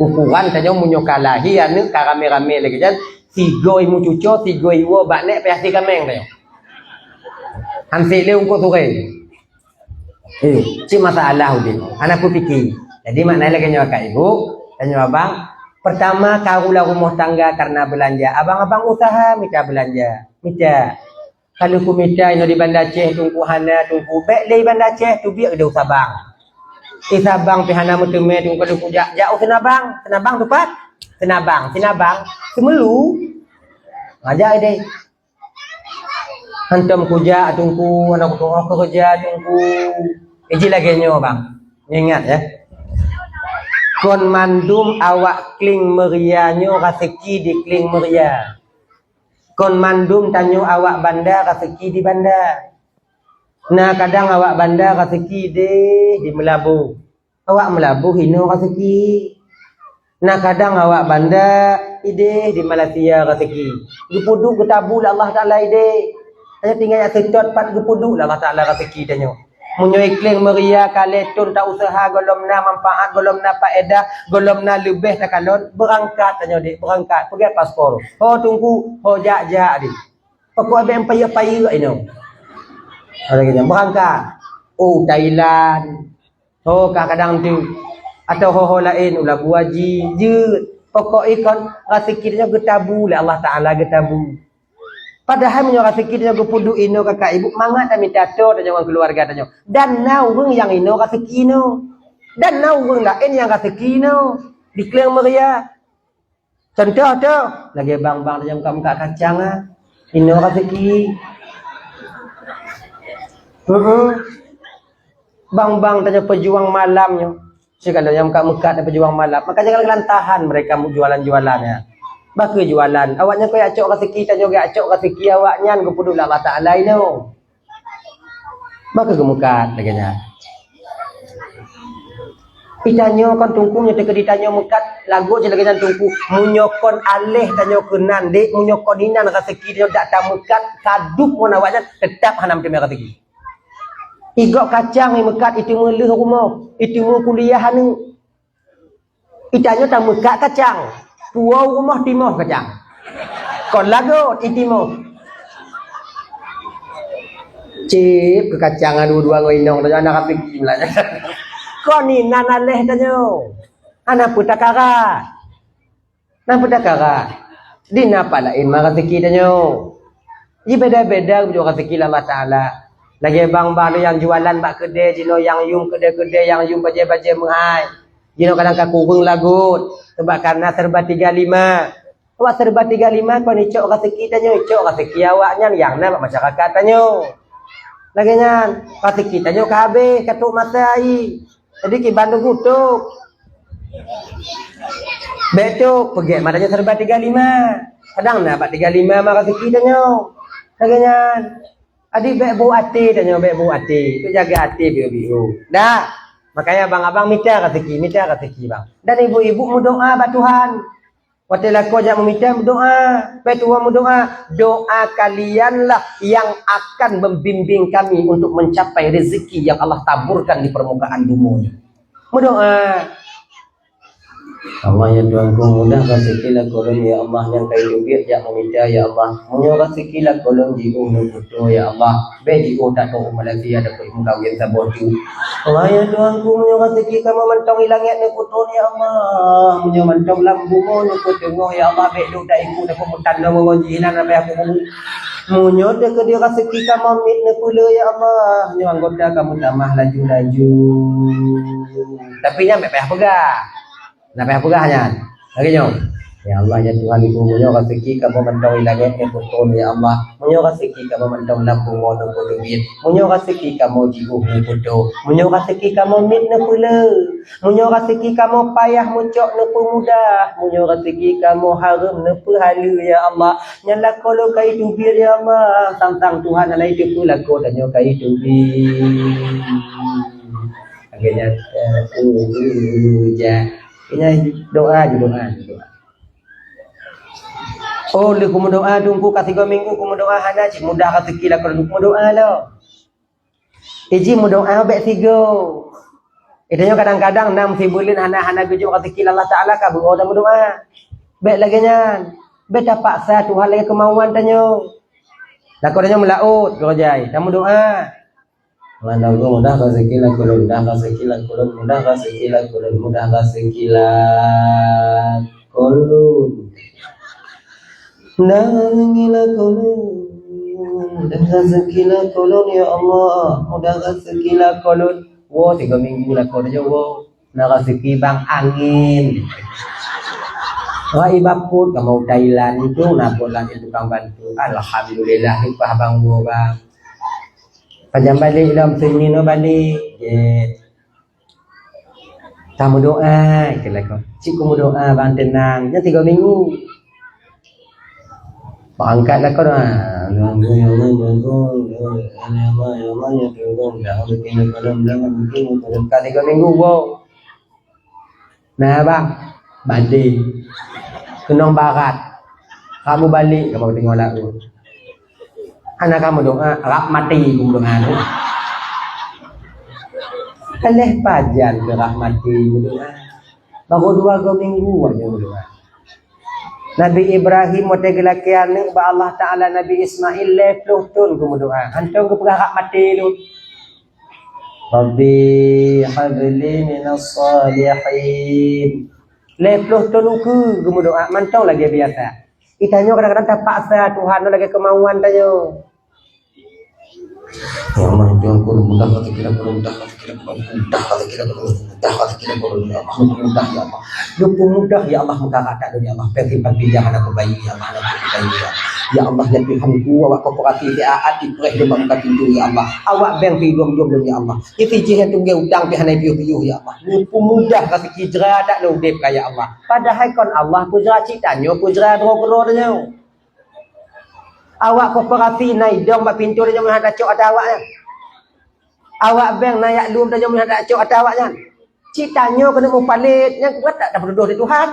Ukuran tanya munyo kalahi anu karame-rame lagi jan 3 imu cucu 3 iwo bak nek pasti kameng tanya. Hansik le ungko sore. Cik masalah udin. Anak pun fikir. Jadi maknanya lagi nyawa kat ibu, tanya abang, pertama karulah rumah tangga karena belanja. Abang-abang usaha minta belanja. Minta. Kalau ku minta ino di Bandar Aceh tungku hana tungku bek dari Bandar Aceh tu biar ada Sabang. Sabang pi hana muteme tungku kalau ku jauh Senabang tepat. Senabang semelu. Aja deh. Hantam kuja tungku anak ku kerja tungku. Iji lagi nyo bang. Ingat ya. Kon mandum awak kling merianyo rezeki di kling meria. Kon mandum tanyo awak bandar rezeki di bandar. Nah kadang awak bandar rezeki deh di Melabu. Awak Melabu hino rezeki. Nah kadang awak bandar ide di Malaysia rezeki. Gepuduk getabu lah Allah Taala ide. Hanya tinggal yang secot pat gepuduk lah Allah Taala rezeki danyo. Munyo iklim meria kaletun tak usaha golom na manfaat golom na faedah golom na lebih tak kalon berangkat danyo dik berangkat pergi paspor. Oh tunggu oh jak dik. Pokok abang payah-payah ino. Orang berangkat. Oh Thailand. Oh kadang-kadang tu atau ho lain ulah buaji je. Pokok ikon rezeki dia getabu lah Allah Taala getabu. Padahal menyo rezeki dia gepuduk ino kakak ibu mangat dan minta to dan orang keluarga danyo. Dan naung yang ino rezeki ino. Dan naung lain yang rezeki ino. Diklang meria. Contoh tu lagi bang-bang dia muka kacang ah. Ino rezeki. Bang-bang tanya pejuang malamnya. Segala yang muka-muka dan pejuang malam. Maka jangan kelantahan mereka jualan-jualannya. Baka jualan. Awaknya kau acok rezeki tanya gak acok rezeki awaknya gepuduk Allah Taala ino. Baka gemukat laganya. Pitanyo kon tungku nya teke ditanyo mukat lagu je laganya tungku munyokon alih tanyo kenan dek munyokon hinan rezeki dia dak tamukat kaduk mun awaknya tetap hanam temai rezeki. Igok kacang ni mekat itu meleh rumah, itu mu kuliah anu. Itanyo tak mekat kacang. Puau rumah timah kacang. Kon lagu itimo. Cip ke kacang dua-dua ngoinong tanyo anak apik gimana. Kon ni nanaleh tanyo. Anak putakara. Nan putakara. Di napa lain ma rezeki tanyo. Ji beda-beda jo rezeki Allah Taala. Lagi bang-bang yang jualan bak kedai jino yang yum kedai-kedai yang yum baje-baje menghai. Jino kadang kurung lagut sebab karena serba 35. Awak serba 35 kau ni cok rezeki tanyo, cok rezeki awaknya yang na masyarakat tanyo. Lagi nyan, rezeki tanyo ka habis katuk masa ai. Jadi ki Bandung kutuk. Betul pergi madanya serba 35. Kadang na bak 35 mah rezeki tanyo. Lagi nyan. Adik baik bu hati tanya baik bu hati. Tu jaga hati biru-biru. Dah. Makanya abang-abang minta rezeki bang. Dan ibu-ibu berdoa pada Tuhan. Waktu laku ajak meminta berdoa. Baik Tuhan berdoa. Doa kalianlah yang akan membimbing kami untuk mencapai rezeki yang Allah taburkan di permukaan bumi. Berdoa. Allah ya Tuhanku mudah rezekilah kolon ya Allah yang kaya duit jak meminta ya Allah munyo rezekilah kolon jiu nu putu ya Allah be jiu tak tahu Malaysia dapat muka yang sabot tu Allah ya Tuhanku munyo rezeki kamu mentong langit nu putu ya Allah munyo mentong lambu nu putu ya Allah be du dak iku dak pemutan nu ngonjinan apa aku munyo de ke dia rezeki kamu mit nu pula ya Allah munyo anggota kamu tambah laju-laju tapi nya be pegah. Nampak apa hanya? Lagi nyom. Ya Allah ya Tuhan ibu munyo rezeki kamu mentong langit yang putun ya Allah. Munyo rezeki kamu mentong lampu mono duit. Munyo rezeki kamu jigu putu. Munyo rezeki kamu mit ne pula. Munyo rezeki kamu payah muncok ne mudah. Munyo rezeki kamu harum ne halu ya Allah. Nyala kalau kai tubir ya Allah. Tantang Tuhan alai tu pula ko tanyo kai tubir. Akhirnya ini doa. Oh, lu kumu doa tunggu kasih 3 minggu kumu doa hana cik mudah rezeki lah kalau kumu doa lo. Iji mu doa baik 3. Itanya kadang-kadang 6 bulan hana gujuk rezeki Allah Taala ka berdoa dan berdoa. Baik lagi nya. Beta paksa Tuhan lagi kemauan tanyo. Lah kau tanya melaut kerjai, kamu doa. Mana gua mudah rezeki lah kulun, mudah rezeki lah kulun, mudah rezeki lah kulun, mudah rezeki lah kulun, mudah rezeki lah kulun, mudah rezeki lah kulun ya Allah, mudah rezeki lah kulun. Wow 3 minggu lah kau dah wow, mudah rezeki bang angin. Wah ibaput kamu Thailand itu napot lagi tukang bantu. Alhamdulillah ipah bang gua bang. Pajam balik dalam sini no balik. Kamu doa, kalau kau, cik kamu doa bang tenang. Nanti 3 minggu. Angkatlah kau Allah ya Allah ya Tuhan jangan bikin dalam jangan bikin dalam Kali 3 minggu wow. Nah bang, banding Kenong barat. Kamu balik, kamu tengok lagu. Anak kamu doa, rak mati kamu doa tu. Kaleh pajan ke rak mati kamu doa. Baru 2 minggu aja kamu doa. Nabi Ibrahim waktu gelakian ni ba Allah Taala Nabi Ismail lepuh tun kamu doa. Antum ke rak mati tu. Rabbi habli minas salihin. Lepuh tun ke kamu doa, mantau lagi biasa. Itanya kadang-kadang tak paksa Tuhan lagi kemauan tanya. ya Allah jangan kurang mudah hati kita mudah hati kita mudah hati kita mudah hati kita mudah ya Allah Lupa mudah ya Allah muka kata ya Allah pergi jangan aku bayi ya Allah ya Allah ya Tuhan ku awak kooperatif ya ati preh de muka pintu ya Allah awak bang pi gom ya Allah itu jihan tunggu utang pi hanai piu ya Allah lupa mudah kasi kijra tak lo dep kaya Allah padahal kon Allah pujra citanya pujra dro nya awak kooperatif naik dong bak pintu dia jangan ada cok ada awaknya awak bang naik lum dia jangan ada cok ada awaknya citanya kena mau palit yang kuat tak berdoa di Tuhan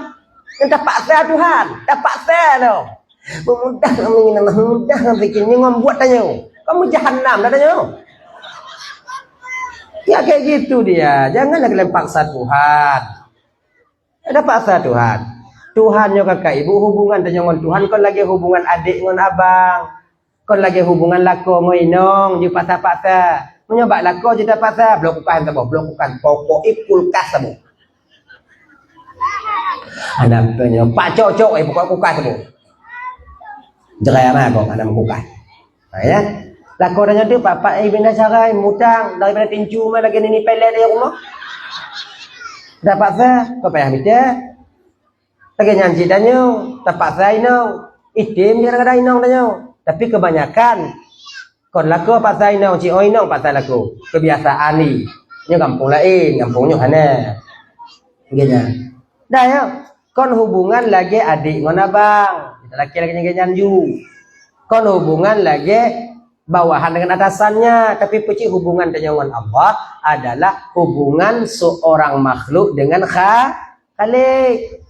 yang tak paksa Tuhan tak paksa lo memudah bikinnya membuat tanya kamu jahanam dah tanya ya kayak gitu dia janganlah kalian paksa Tuhan ada paksa Tuhan Tuhan yo kakak ibu hubungan tanya dengan Tuhan kon lagi hubungan adik dengan abang kon lagi hubungan lako ngoinong di paksa menyobak lako kita paksa blokukan tabo blokukan pokok kulkas tabo anak tanya pak cocok pokok kulkas tabo jerai mana kok ada kulkas ya lako tanya tu pak ibina sarai mutang daripada tinju mah lagi ni pelet dia rumah dah paksa kau payah minta lagi nyanyi tanya, tapak saya no, itim kadang-kadang inong tanya, tapi kebanyakan kon laku pak saya no, ci oi no pak saya laku, kebiasaan ni, nyo kampung lain, kampungnya mana, gini, dah ya, kon hubungan lagi adik dengan abang, laki-laki nyanyi, kon hubungan lagi bawahan dengan atasannya, tapi peci hubungan dengan Allah adalah hubungan seorang makhluk dengan Khalik.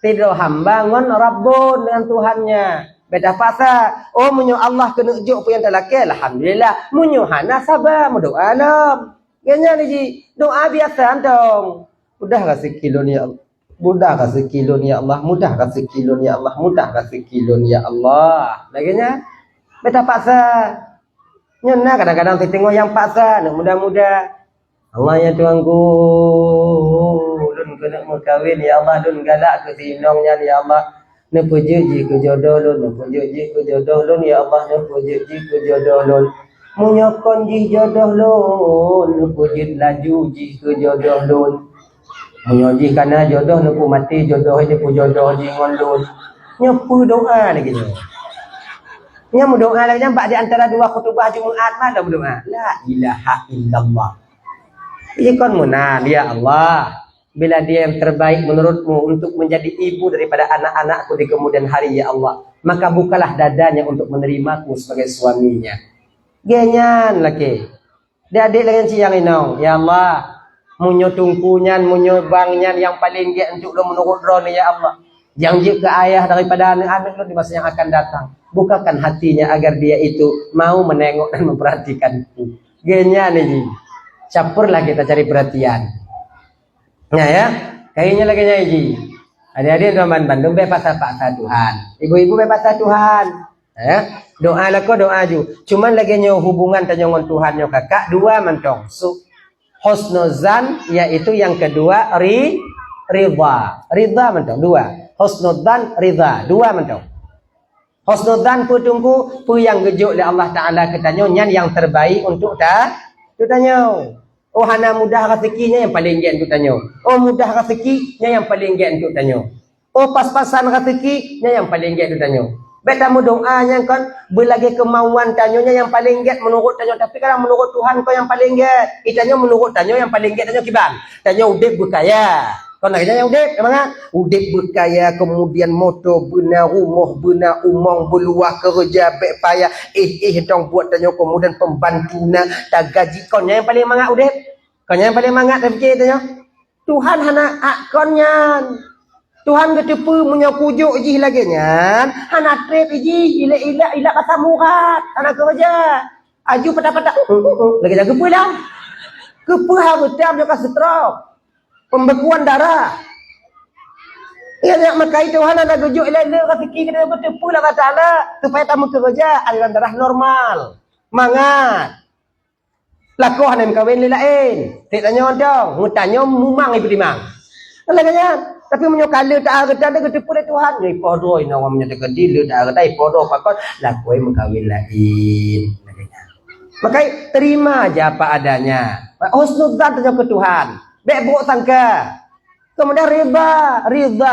Tidur hamba ngon Rabbun dengan Tuhannya. Beda fasa. Oh munyo Allah kena ujuk pun yang terlaki. Alhamdulillah. Munyo hana sabar. Berdoa alam. Ganya ni doa biasa antong. Mudah kasih kilo ni Allah. Mudah kasih kilo ni Allah. Mudah kasih kilo ni Allah. Mudah kasih kilo ni Allah. Laginya. Beda fasa. Nyona kadang-kadang kita tengok yang paksa. Nak mudah-mudah. Allah ya Tuhanku. Dun kena mengkawin ya Allah dun galak ke sinongnya ya Allah ne puji ku jodoh lun ne puji ku jodoh lun ya Allah ne puji ku jodoh lun munyokon ji jodoh lun ne puji laju ji ku jodoh lun munyoji kana jodoh ne pu mati jodoh ni pu jodoh ji ngon lun nyepu doa lagi ni nya doa lagi nampak di antara 2 khutbah Jumaat mana berdoa la ilaha illallah ikon munah ya Allah bila dia yang terbaik menurutmu untuk menjadi ibu daripada anak-anakku di kemudian hari ya Allah maka bukalah dadanya untuk menerimaku sebagai suaminya genyan laki dia adik dengan siang inong ya Allah munyo tungkunyan munyo bangnya yang paling ge untuk lo menurut drone ya Allah janji ke ayah daripada anak-anak lo di masa yang akan datang bukakan hatinya agar dia itu mau menengok dan memperhatikanku genyan ini campurlah kita cari perhatian. Nah ya, kayaknya lagi nyanyi. Adik-adik teman Bandung bebas paksa Tuhan. Ibu-ibu bebas Tuhan. Ya, doa lah kau doa ju. Cuman lagi nyo hubungan tanya dengan Tuhan nyo kakak 2 mentong. Husnuzan yaitu yang kedua ridha. Ridha mentong 2. Husnuzan ridha 2 mentong. Husnuzan putungku pu yang gejuk oleh Allah Taala katanya nyan yang terbaik untuk tu tanya. Oh hana mudah rezekinya yang paling gen untuk tanya. Oh mudah rezekinya yang paling gen untuk tanya. Oh pas-pasan rezekinya yang paling gen untuk tanya. Betamu doanya kan berlagi kemauan tanyanya yang paling get menurut tanya tapi kalau menurut Tuhan kau yang paling get. Itanya menurut tanya yang paling get tanya kiban. Tanya udip berkaya. Kau nak yang udip, semangat. Udip berkaya, kemudian motor, benar rumah, benar umong, berluah kerja, baik payah, dong buat tanya, kemudian pembantu nak, tak gaji. Kau yang paling semangat udip. Kau yang paling semangat, tak fikir tanya. Tuhan hana konnya. Tuhan ketepu punya kujuk je lagi nyan. Hana trip je, ila kata murat, hana kerja. Aju patah-patah. Lagi jaga apa dah? Kepa harus tiap dia kasi stroke. Pembekuan darah. Ya nak makai Tuhan ada kujuk ila kasi fikir kita ketepu lah kata Allah supaya tamu kerja aliran darah normal. Mangat. Laku hana kawin lain. Tak tanya dong, ngutanya mumang ibu timang. Lagi tapi menyokala tak ada ketepu dari Tuhan. Ni podo ina orang menyatakan dia tak ada podo pakon laku mengkawin lain. Maka terima aja apa adanya. Husnudzan tanya ke Tuhan. Baik buruk sangka. Kemudian riba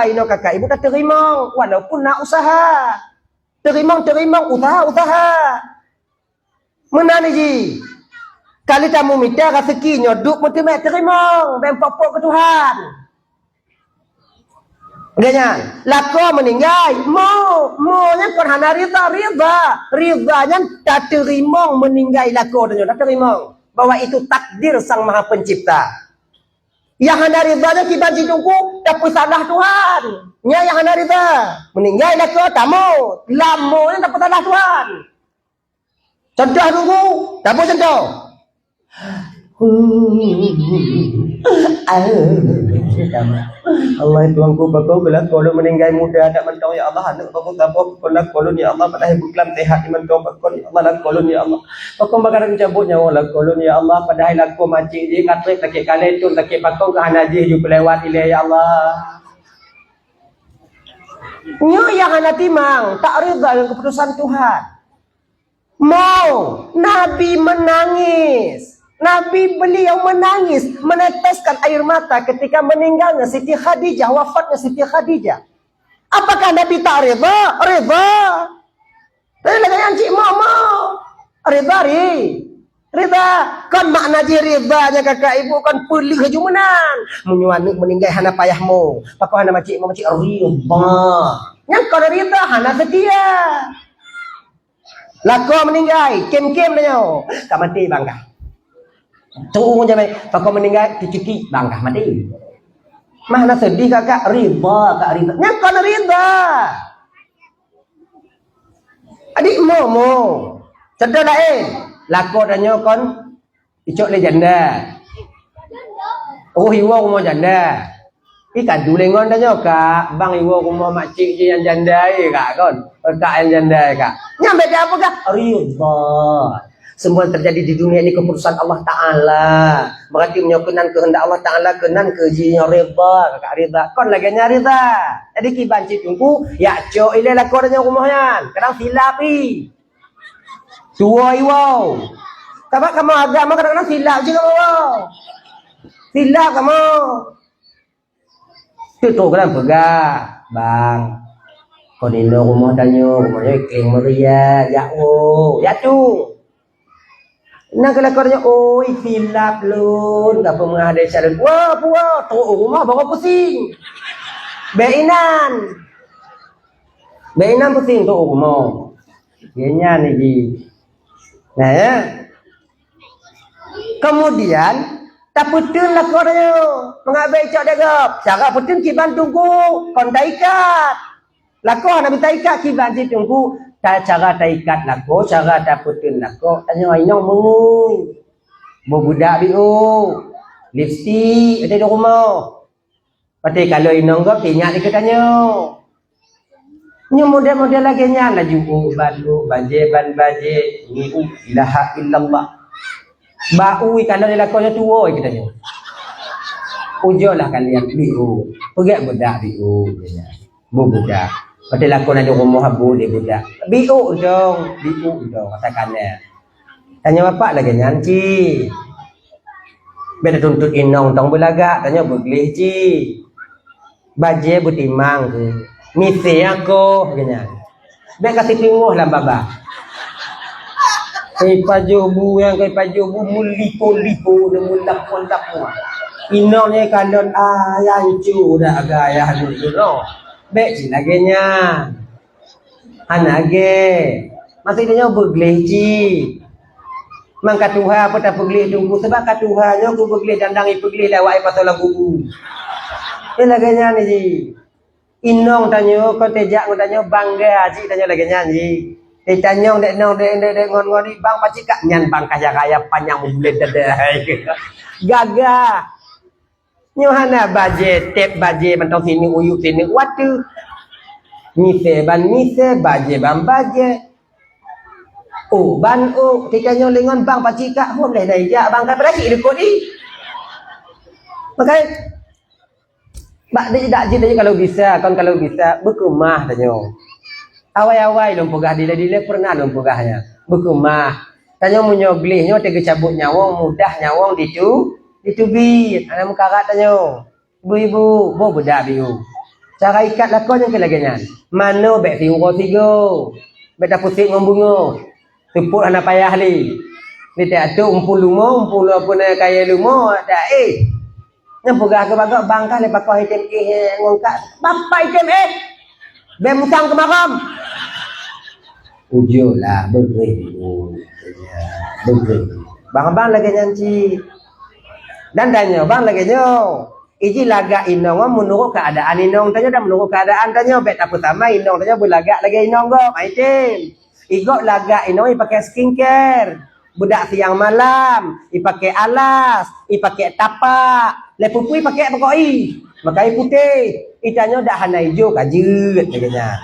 ino kakak ibu tak terima walaupun nak usaha. Terima usaha. Mana ni ji? Kali kamu minta rezekinya duk mesti terima. Ben popok ke Tuhan. Ganyan, lako meninggal, mau yang kon hana ridanya tak terima meninggal lako dan tak terima bahwa itu takdir sang maha pencipta. Yang hana ridanya kita ditunggu tapi salah Tuhan. Nya yang hana rida meninggal lako tamu, lamo yang dapat salah Tuhan. Contoh dulu, tamu contoh. Allah tuanku bakau bila kalau meninggal muda tak mentau ya Allah anak bakau gapo kolak kolon ya Allah pada ibu kelam tehat di mentau bakau ya Allah nak kolon ya Allah bakau bakaran cabut nyawa lah kolon ya Allah pada hari laku macik je katrik tak kale tu tak bakau ke hanaji ju pelewat ile ya Allah nyo yang hana timang tak rida dengan keputusan Tuhan mau Nabi menangis. Nabi beliau menangis, meneteskan air mata ketika meninggalnya Siti Khadijah, wafatnya Siti Khadijah. Apakah Nabi tak rida? Rida. Tapi lagi yang cik mau. Rida. Kan makna je ridanya kakak ibu kan pelih haju menang. Menyuanik meninggal hana payahmu. Pakau hana macik rida. Yang kau rida hana setia. Lako meninggal, kem-kem dia. Kak mati bangga. Tunggu je baik. Pakau meninggal cuci bangkah mati. Mana sedih kakak rida kak rida. Nyakon rida. Adik mo. Cerdas lain. Lako dan nyokon icok le janda. Oh hiwa rumah janda. Ikan dulengon dan nyokak. Bang hiwa rumah makcik je yang janda kak kon. Kak yang janda kak. Nyampe dia apa kak? Rida. Semua yang terjadi di dunia ini keputusan Allah Ta'ala. Berarti menyokenan kehendak Allah Ta'ala. Kenan kejinya rida. Kakak rida. Kon lagi rida. Jadi kibanci tunggu. Ya cok ilai lah koranya rumahnya. Kadang silap ni. Tua iwau. Kamu agama kadang-kadang silap je kamu. Silap kamu. Itu kadang pegang. Bang. Kau ni rumah tanya. Rumahnya iklim meriah. Ya tu. Nak kelakarnya, oi silap lun, tak pernah ada cara. Wah, tu rumah bawa pusing. Beinan pusing tu rumah. Ianya ni. Nah ya. Kemudian tak putun lah kornya. Mengabai cak dagap. Cara putun kiban tunggu kontaikat. Lako nak bitaikat kiban tunggu. Cara taikat lako, cara daputun lako. Tanya inong mengui. Budak biu. Lipstick ada di rumah. Pati kalau inong go tinyak dia tanya. Nya model-model lagi nya laju balu ban baje ni ilaha illallah. Bau kalau dia lakonya tua kita tanya. Ujolah kalian biu. Pergi budak biu dia. Budak. Pati lakon ada rumah habu dia budak. Biu dong, katakannya. Tanya bapak lagi nyanci. Beda tuntut inong tong belagak, tanya beglih ci. Baje butimang tu. Misi aku katanya. Bek kasih tinguh lah baba. Kai pajubu yang kai pajubu mulipo-lipo dan mulak-mulak semua. Inongnya kalon yang dah gaya dulu no. Bek lagi nya. Anage. Masih dia bergeleci. Mangka Tuhan apa tak pergi tunggu sebab kat Tuhan nya ku pergi dandang pergi lewat pasal lagu. Ini laganya ni ji. Inong tanya kon tejak tanya bangga ji tanya laganya ji. Tanyong dek nong dek ngon ni bang pacik kak nyan bang kaya panjang bulet dadai. Gagah. Nyo hana baje tep baje mentong sini uyuk sini watu. Nise baje ban baje. Oh ban ketika nyo lengon bang pacika pun boleh naik bang kan berarti dekot ni. Makanya bak dia tak jadi kalau bisa berkemah tanyo. Awai-awai lom pegah dile pernah lom pegahnya. Berkemah. Tanyo munyoglih nyo tege cabut nyawong mudah nyawong ditubit. Ana mengkarat tanyo. Ibu-ibu, bo bedak biu. Cara ikat lakon yang kelagangan. Mano bek tiuro tigo. Bek dah pusing ngombungo. Tepuk anak payah li. Ni tak ada umpul apa nak kaya lumo tak Yang pegah ke bagak bangkah lepas kau item ngongkat. Bapak item be musang ke makam. Ujulah begeri. Bang lagi nyanci. Dan tanya bang lagi nyo. Iji lagak inong menurut keadaan inong tanya dah menurut keadaan tanya bet apa sama inong tanya berlagak lagi inong go item. Igok lagak inong pakai skincare. Budak siang malam, pakai alas, pakai tapak, lepupui pakai pokoi, pakai putih. Itanya dah hana hijau kajut katanya.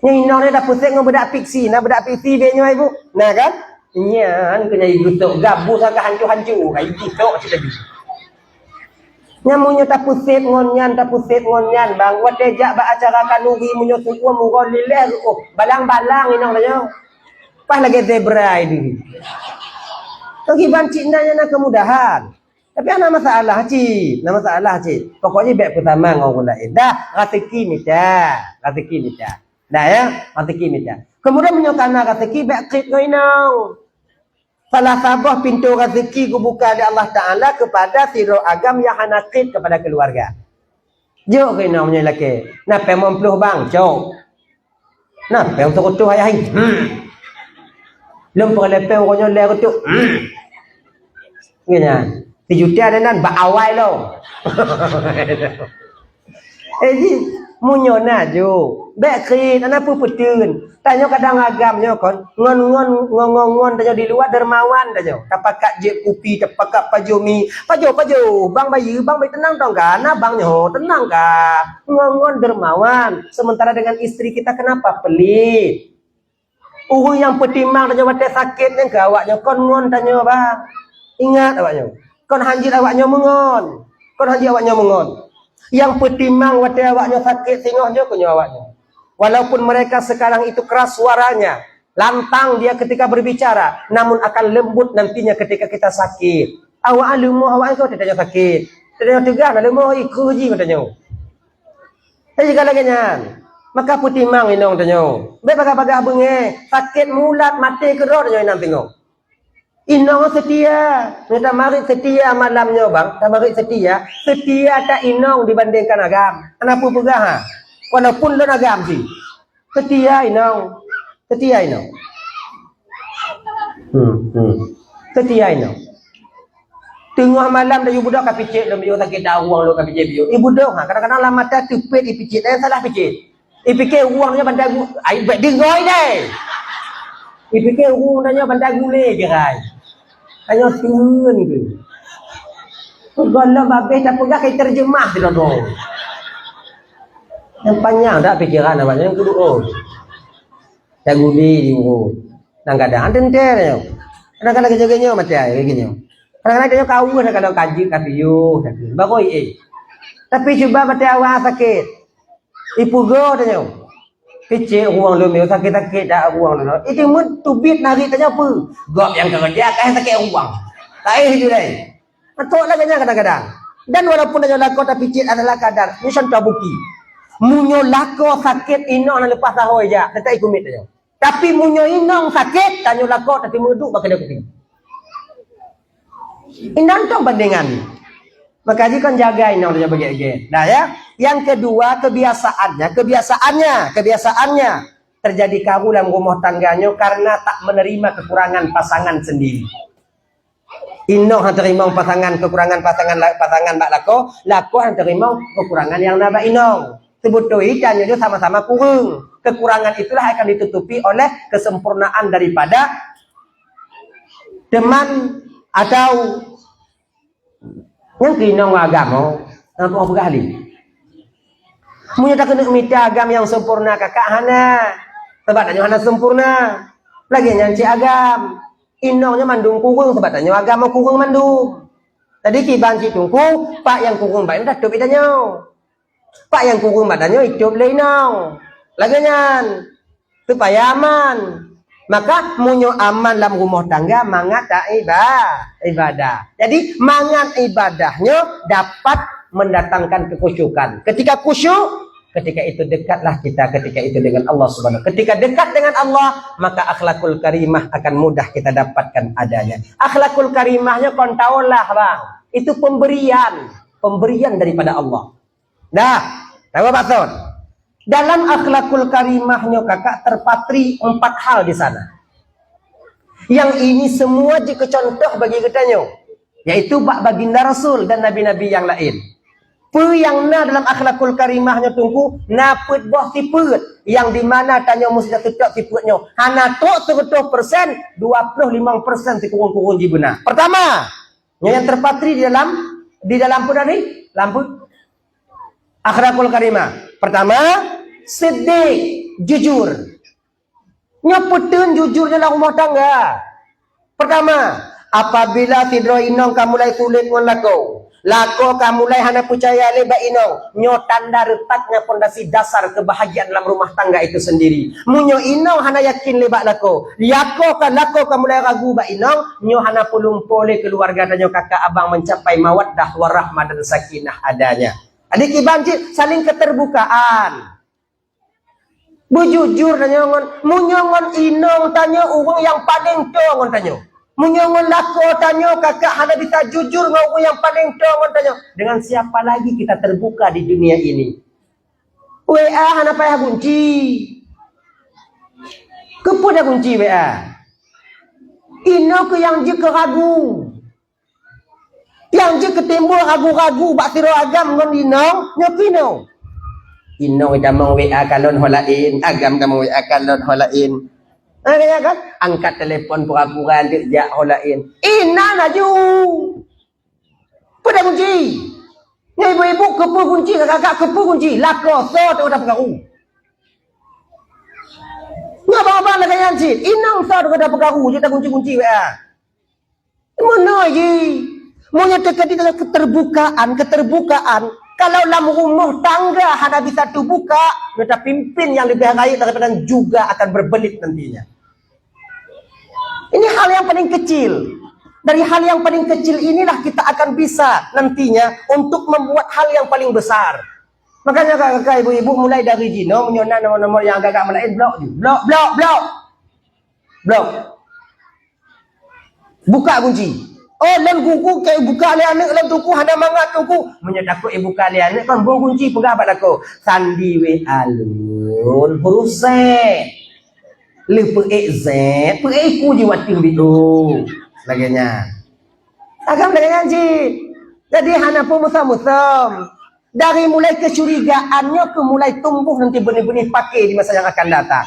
Ni inong ni dah pusing dengan budak fiksi, nak budak fiksi beknya ibu. Nah kan? Nyan kena ibu tok gabus agak hancur-hancur, kai tok cik lagi. Nyamunyo tak pusing ngonyan bang. Watejak ba acara kanuri munyo suku murol lileh balang-balang inong tanya. Pas lagi zebra ini. Lagi bancik nanya nak kemudahan. Tapi ada masalah cik. Pokoknya baik pertama ngomong lain. Dah rezeki minta. Dah ya, rezeki minta. Kemudian menyokana rezeki baik krit ngoinau. Salah sabah pintu rezeki ku buka dari Allah Taala kepada siro agam yang hana krit kepada keluarga. Jauh ngoinau menyelake. Napa mempluh bang, jauh. Napa yang terutuh ayah Lom perlepen orangnya leh tu. Ngene. Tijutia dan ba awai lo. Ji munyo na jo. Bekrit ana pu petun. Tanyo kadang agamnya kon ngon tanyo di luar dermawan tanyo. Tapakat je kupi tapakat pajomi. Pajo bang bayi tenang tong ka. Nah bangnya tenang ka. Ngon dermawan. Sementara dengan istri kita kenapa pelit? Yang petimang tanya batai sakit yang ke awaknya kon ngon tanya bang. Ingat awaknya. Kon hanjit awaknya mengon. Yang petimang batai awaknya sakit singohnya kunyo awaknya. Walaupun mereka sekarang itu keras suaranya, lantang dia ketika berbicara, namun akan lembut nantinya ketika kita sakit. Awak alumu awak itu tanya sakit. Tanya tegah alumu iku ji katanya. Tapi kalau kenyan maka putih mang inong tanyo. Be bagah-bagah benge, sakit mulat mati keror tanyo inang tengok. Inong setia, minta mari setia malamnya bang, tak mari setia tak inong dibandingkan agam. Kenapa pegah ha? Walaupun lo agam sih. Setia inong. Setia inong. Tengah malam dah budak kapicit, dah bio sakit dah uang lo kapicit bio. Ibu dah kadang-kadang lama tak tupit ipicit, salah picit. Ipikir uangnya bandar ai bet dengoi deh. Ipikir uangnya bandar gule gerai. Hanya turun ke. Kalau babe tak pegah kai terjemah dia dong. Yang panjang dak pikiran awaknya yang kedua. Tak gule di urut. Nang kadang tenter. Kadang-kadang kerja-kerja mati ai begini. Kadang-kadang dia kau kadang kaji kapiyo. Bagoi Tapi cuba mati awak sakit. Ipugo tanya. Kecil uang lu meu sakit dah uang lu. Itu mun tubit nari tanya apa? Gop yang kerja kan sakit uang. Tak itu deh. Atok lah kadang-kadang. Dan walaupun tanya lako tapi cik adalah kadar. Musan tabuki. Munyo lako sakit inong nak lepas sahoi je. Tak ikut tanya. Tapi munyo inong sakit tanya lako tapi muduk pakai dia kuping. Inang tu bandingan. Maka ji kon jaga inong dia bagi. Nah ya. Yang kedua kebiasaannya terjadi kabur dalam rumah tangganya karena tak menerima kekurangan pasangan sendiri. Inong han terima kekurangan pasangan bak lako han terima kekurangan yang naba inong. Sebetulnya dia sama-sama kurang. Kekurangan itulah akan ditutupi oleh kesempurnaan daripada teman atau yang kinong agama atau bergali. Munya tak kena minta agam yang sempurna kakak hana. Sebab tanya hana sempurna. Lagi nyanci agam. Inongnya mandung kurung sebab tanya agama kurung mandung. Tadi kiban si tungku, pak yang kurung baik dah tup itanya. Pak yang kurung badannya hidup lainau. Lagi nyan. Supaya aman. Maka munyo aman dalam rumah tangga mangat tak ibadah. Jadi mangat ibadahnya dapat mendatangkan kekhusyukan. Ketika khusyuk, ketika itu dekatlah kita ketika itu dengan Allah Subhanahu. Ketika dekat dengan Allah, maka akhlakul karimah akan mudah kita dapatkan adanya. Akhlakul karimahnya kon tahulah bang, itu pemberian daripada Allah. Dah, tahu maksud? Dalam akhlakul karimahnya kakak terpatri 4 hal di sana. Yang ini semua jika contoh bagi kitanya, yaitu baginda Rasul dan nabi-nabi yang lain. Yang dalam akhlakul karimahnya tunggu naput boh tiput yang dimana tanya mesti tutup tiputnya hana tok 100% 25% kurung-kurung jibuna. Pertama yang terpatri di dalam pun ni lampu akhlakul karimah. Pertama siddiq, jujur. Nyeputun jujur dalam rumah tangga. Pertama, apabila tidro inong kamu mulai sulit ngon lako kamu mulai hana percaya leba inong nyo tanda retaknya pondasi dasar kebahagiaan dalam rumah tangga itu sendiri. Munyo inong hana yakin leba lako kamu mulai ragu ba inong nyo hana pulung pole keluarga danyo kakak abang mencapai mawaddah warahmah dan sakinah adanya. Adik ibanci saling keterbukaan. Bujujur danyo ngon munyo ngon inong tanyo urang yang paling tua ngon tanyo. Menyongon lako tanyo kakak hana bisa jujur ngau yang paling tongon tanyo. Dengan siapa lagi kita terbuka di dunia ini? WA hana payah kunci. Kepu dah kunci WA. Ino ke yang je ke ragu. Yang je ketimbul ragu-ragu bak tiro agam ngon inong nyopino. Inong idamang WA kalon holain, agam kamu WA kalon holain. Kaya kan angkat telepon pura-pura dia holain. Ina laju. Pada kunci. Ni ibu-ibu kepu kunci, kakak kepu kunci. Lako so tu dah pengaruh. Ngapa-ngapa nak kaya cik. Inang so tu dah pengaruh je tak kunci-kunci WA. Mana je? Maunya terkait keterbukaan. Kalau dalam rumah tangga hanya bisa terbuka, kita pimpin yang lebih baik daripada juga akan berbelit nantinya. Ini hal yang paling kecil. Dari hal yang paling kecil inilah kita akan bisa nantinya untuk membuat hal yang paling besar. Makanya kakak ibu-ibu mulai dari jino menyona nomor-nomor yang agak melain blok. Buka kunci. Oh, dalam kuku kayak buka le anak dalam tuku hana mangat tuku. Menyedakut ibu kali anak kan buang kunci pegabat aku. Sandi we alun huruf Z. Lupa Z, ku jiwat bidu. Laganya. Agam laganya ji. Jadi hana pun musam-musam. Dari mulai kecurigaannya ke mulai tumbuh nanti benih-benih pakai di masa yang akan datang.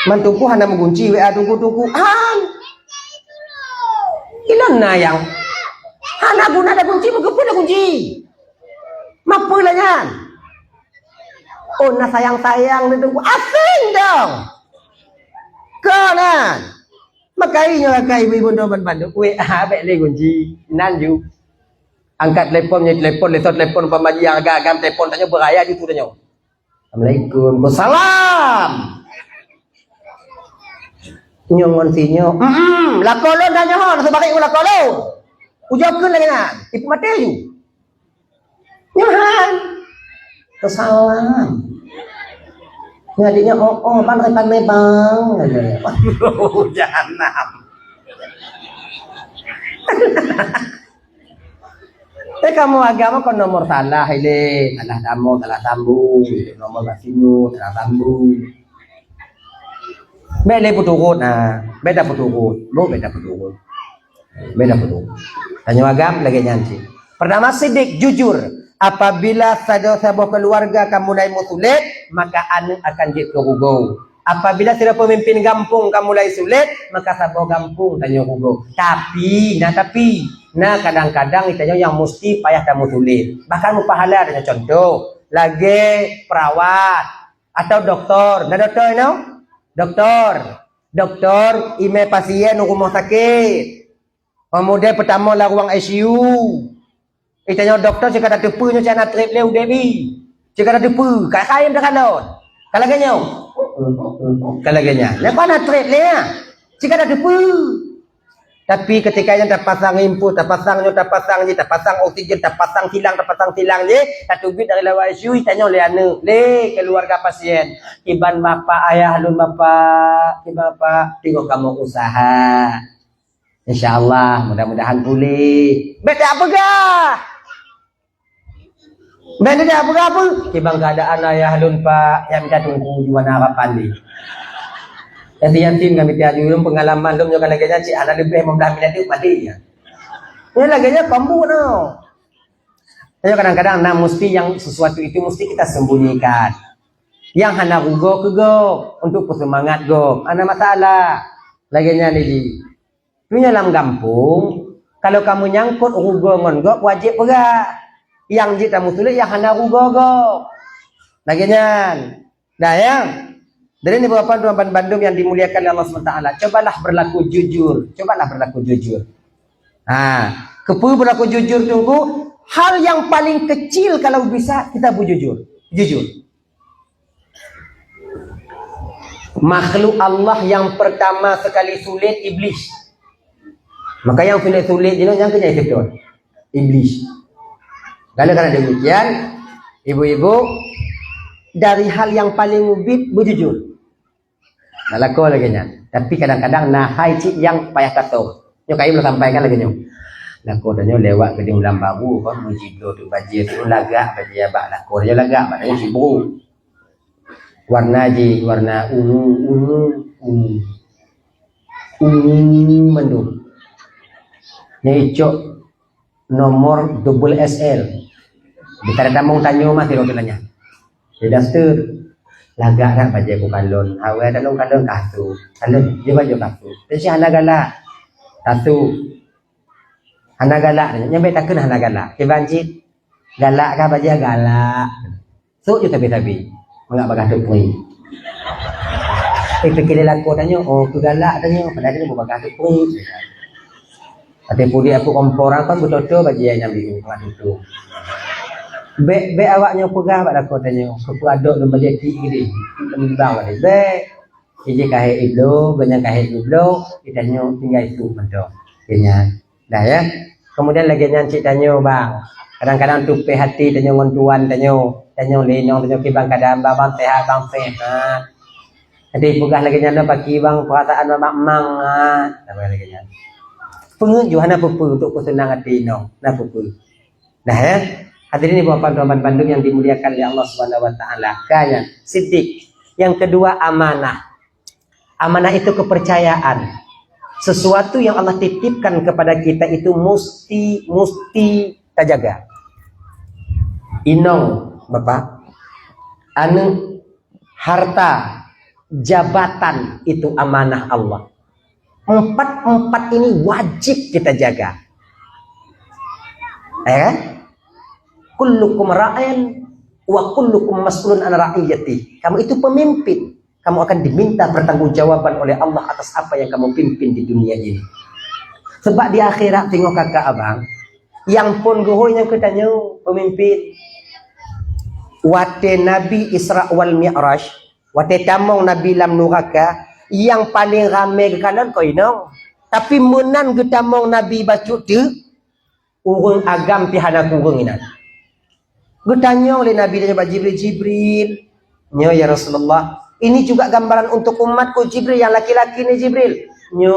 Mantuku hana mengunci WA tuku-tuku. Ilan na yang hana guna ada kunci, begitu ada kunci. Mampu lah yan. Oh, na sayang-sayang ditunggu asing dong. Kanan. Makanya kakak ibu-ibu doban Bandung. WA bek le kunci. Nanju. Angkat teleponnya telepon pemaji yang agak-agam telepon tanya beraya gitu tanya. Assalamualaikum. Wassalam. Nyongon sinyo. Lakolo nanya ho, sebalik lakolo. Ujapkeun lagi na. Ipu mate ju. Nyohan. Salam. Ngadinya pan bang. Jahanam. Kamu agama kau nomor salah ile, salah damo, salah sambung, nomor basinu, salah sambung. Beda puturut nah, beda puturut, beda puturut. Beda puturut. Tanya agam lagi nyanci. Pertama sidik jujur. Apabila sebuah keluarga kamu mulai sulit, maka anu akan jadi kerugo. Apabila sudah pemimpin kampung kamu mulai sulit, maka sebuah kampung tanya kerugo. Tapi kadang-kadang itanya yang mesti payah kamu sulit. Bahkan mau pahala ada contoh. Lagi perawat atau doktor. Nah doktor you know? Doktor ime pasien rumah sakit. Kemudian pertama lah ruang ICU. Itanya doktor jika ada tepunya cina trip leu devi. Jika ada tepu, kain dah kalon. Kalau ganya. Kalau ganya. Lepas nak trip lea. Jika ada tepu. Tapi ketika yang terpasang input, terpasang oksigen, terpasang silang je, satu bit dari lawan ICU, itanya oleh anu, keluarga pasien. Iban bapa, ayah lun bapa, tengok kamu usaha. InsyaAllah, mudah-mudahan pulih. Beda apa gak? Beda apa? Kibang keadaan ayah lun pak, yang minta tunggu jual harapan ni. Jadi yatim kami tiada dulu pengalaman dulu juga lagi janji anak lebih membelah minat itu mati ya. Ini lagi kamu no. Jadi kadang-kadang mesti yang sesuatu itu mesti kita sembunyikan. Yang hana rugo untuk bersemangat go. Ada masalah. Laginya ni. Punya dalam kampung kalau kamu nyangkut rugo ngon wajib pegak. Yang jita musulit yang hana rugo go. Laginya. Dah ya. Dari ini beberapa teman Bandung yang dimuliakan oleh Allah SWT. Cobalah berlaku jujur. Berlaku jujur tunggu. Hal yang paling kecil kalau bisa kita berjujur. Jujur. Makhluk Allah yang pertama sekali sulit iblis. Maka yang sulit yang kerja itu iblis. Karena demikian, ibu-ibu dari hal yang paling mubit berjujur. Nalako lagi nya. Tapi kadang-kadang nahai cik yang payah tato. Nyo kai belum sampaikan lagi nyo. Lako danyo lewat ke dalam baru kan mujiblo tu bajia tu lagak bajia bak lako danyo lagak maknanya sibuk. Warna ungu mendung. Nyicok nomor double SL. Kita ada mau tanya mati lo tanya. Dia dasar lagak nak baca ku kalon awal dah long kalon kasu kalon dia baca kasu tapi hana galak kasu hana galak nyampe takkan hana galak ke banjit galak ka baca galak so je tapi enggak bagah tepui fikir laku tanya oh tu galak tanya padahal dia bagah tepui ate pudi aku komporan kan betul-betul baca yang nyambi itu Be awaknya pegah pada kotanya. Kepu aduk dan baca tinggi tembang ada. Be ije kahe iblo, banyak kahe iblo, kitanya tinggal itu mentok. Kenya. Dah ya. Kemudian lagi nyanci tanyo bang. Kadang-kadang tupe hati tanyo ngontuan tanyo lenong tanyo kibang kadang bang sehat. Nanti pegah lagi nyana bagi bang perasaan mamang. Sampai lagi nyana. Pengen Johana pupu untuk kesenang hati no. Nah pupu. Dah ya. Hadirin ibu bapak teman Bandung yang dimuliakan oleh Allah Subhanahu wa taala. Kaya sidik. Yang kedua amanah. Amanah itu kepercayaan. Sesuatu yang Allah titipkan kepada kita itu mesti kita jaga. Inong Bapak. Anu harta, jabatan itu amanah Allah. Empat ini wajib kita jaga. Kullukum ra'in wa kullukum mas'ulun an ra'iyati. Kamu itu pemimpin. Kamu akan diminta pertanggungjawaban oleh Allah atas apa yang kamu pimpin di dunia ini. Sebab di akhirat tengok kakak abang, yang pun gohoy yang katanya pemimpin. Wate Nabi Isra wal Mi'raj, wate tamong Nabi lam nuraka, yang paling ramai ke kanan kau inong. Tapi menan ke tamong Nabi bacut tu, urung agam pihana kurung inan. Gutanya oleh Nabi dan Jibril, ya Rasulullah, ini juga gambaran untuk umatku Jibril yang laki-laki ni Jibril.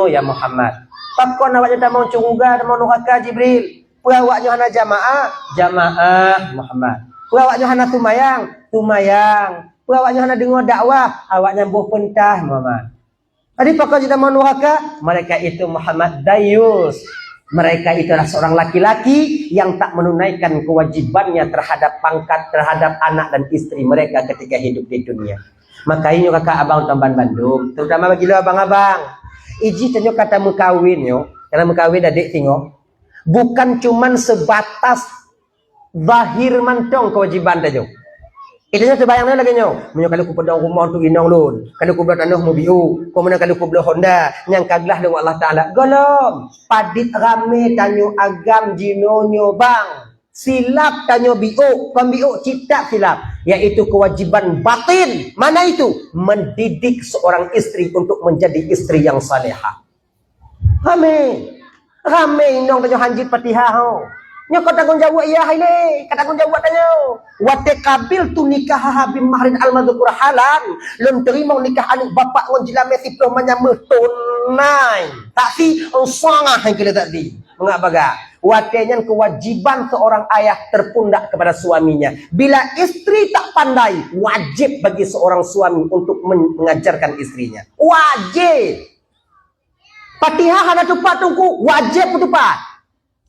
Ya Muhammad. Pakon awaknya tak mau curiga, tak mau neraka Jibril. Awaknya hana jamaah Muhammad. Awaknya hana tumayang. Awaknya hana dengar dakwah, awaknya buh pentah Muhammad. Tadi pakau kita mau nuhaka, mereka itu Muhammad Dayus. Mereka itu adalah seorang laki-laki yang tak menunaikan kewajibannya terhadap pangkat, terhadap anak dan istri mereka ketika hidup di dunia. Makanya kakak abang tamban Bandung, terutama bagi lo abang-abang. Iji tanyo kata mengkawin yo, karena mengkawin adik tengok. Bukan cuman sebatas zahir mantong kewajiban tayo. Itanya terbayang lagi nyo. Menyo kalau ku pedang rumah tu inong lun. Kalau ku belah tanah mobiu, kemudian kalau ku belah Honda, yang kaglah dengan Allah Taala. Golom, padit rame tanyo agam jinonyo bang. Silap tanyo biu, pembiu cipta silap, yaitu kewajiban batin. Mana itu? Mendidik seorang istri untuk menjadi istri yang salehah. Rame inong tanyo hanjit Fatihah ho. Nyo kata tanggung jawab iya ini, kata tanggung jawab tanyo. Wate kabil tu nikah habim mahrin al-madzukur halan. Lon terima nikah anak bapak ngon jilame siplo manyame tunai. Tak si sangah yang kita tadi. Mengabaga? Wate nyan kewajiban seorang ayah terpundak kepada suaminya. Bila istri tak pandai, wajib bagi seorang suami untuk mengajarkan istrinya. Wajib. Fatihah hana tupat tungku, wajib tupat.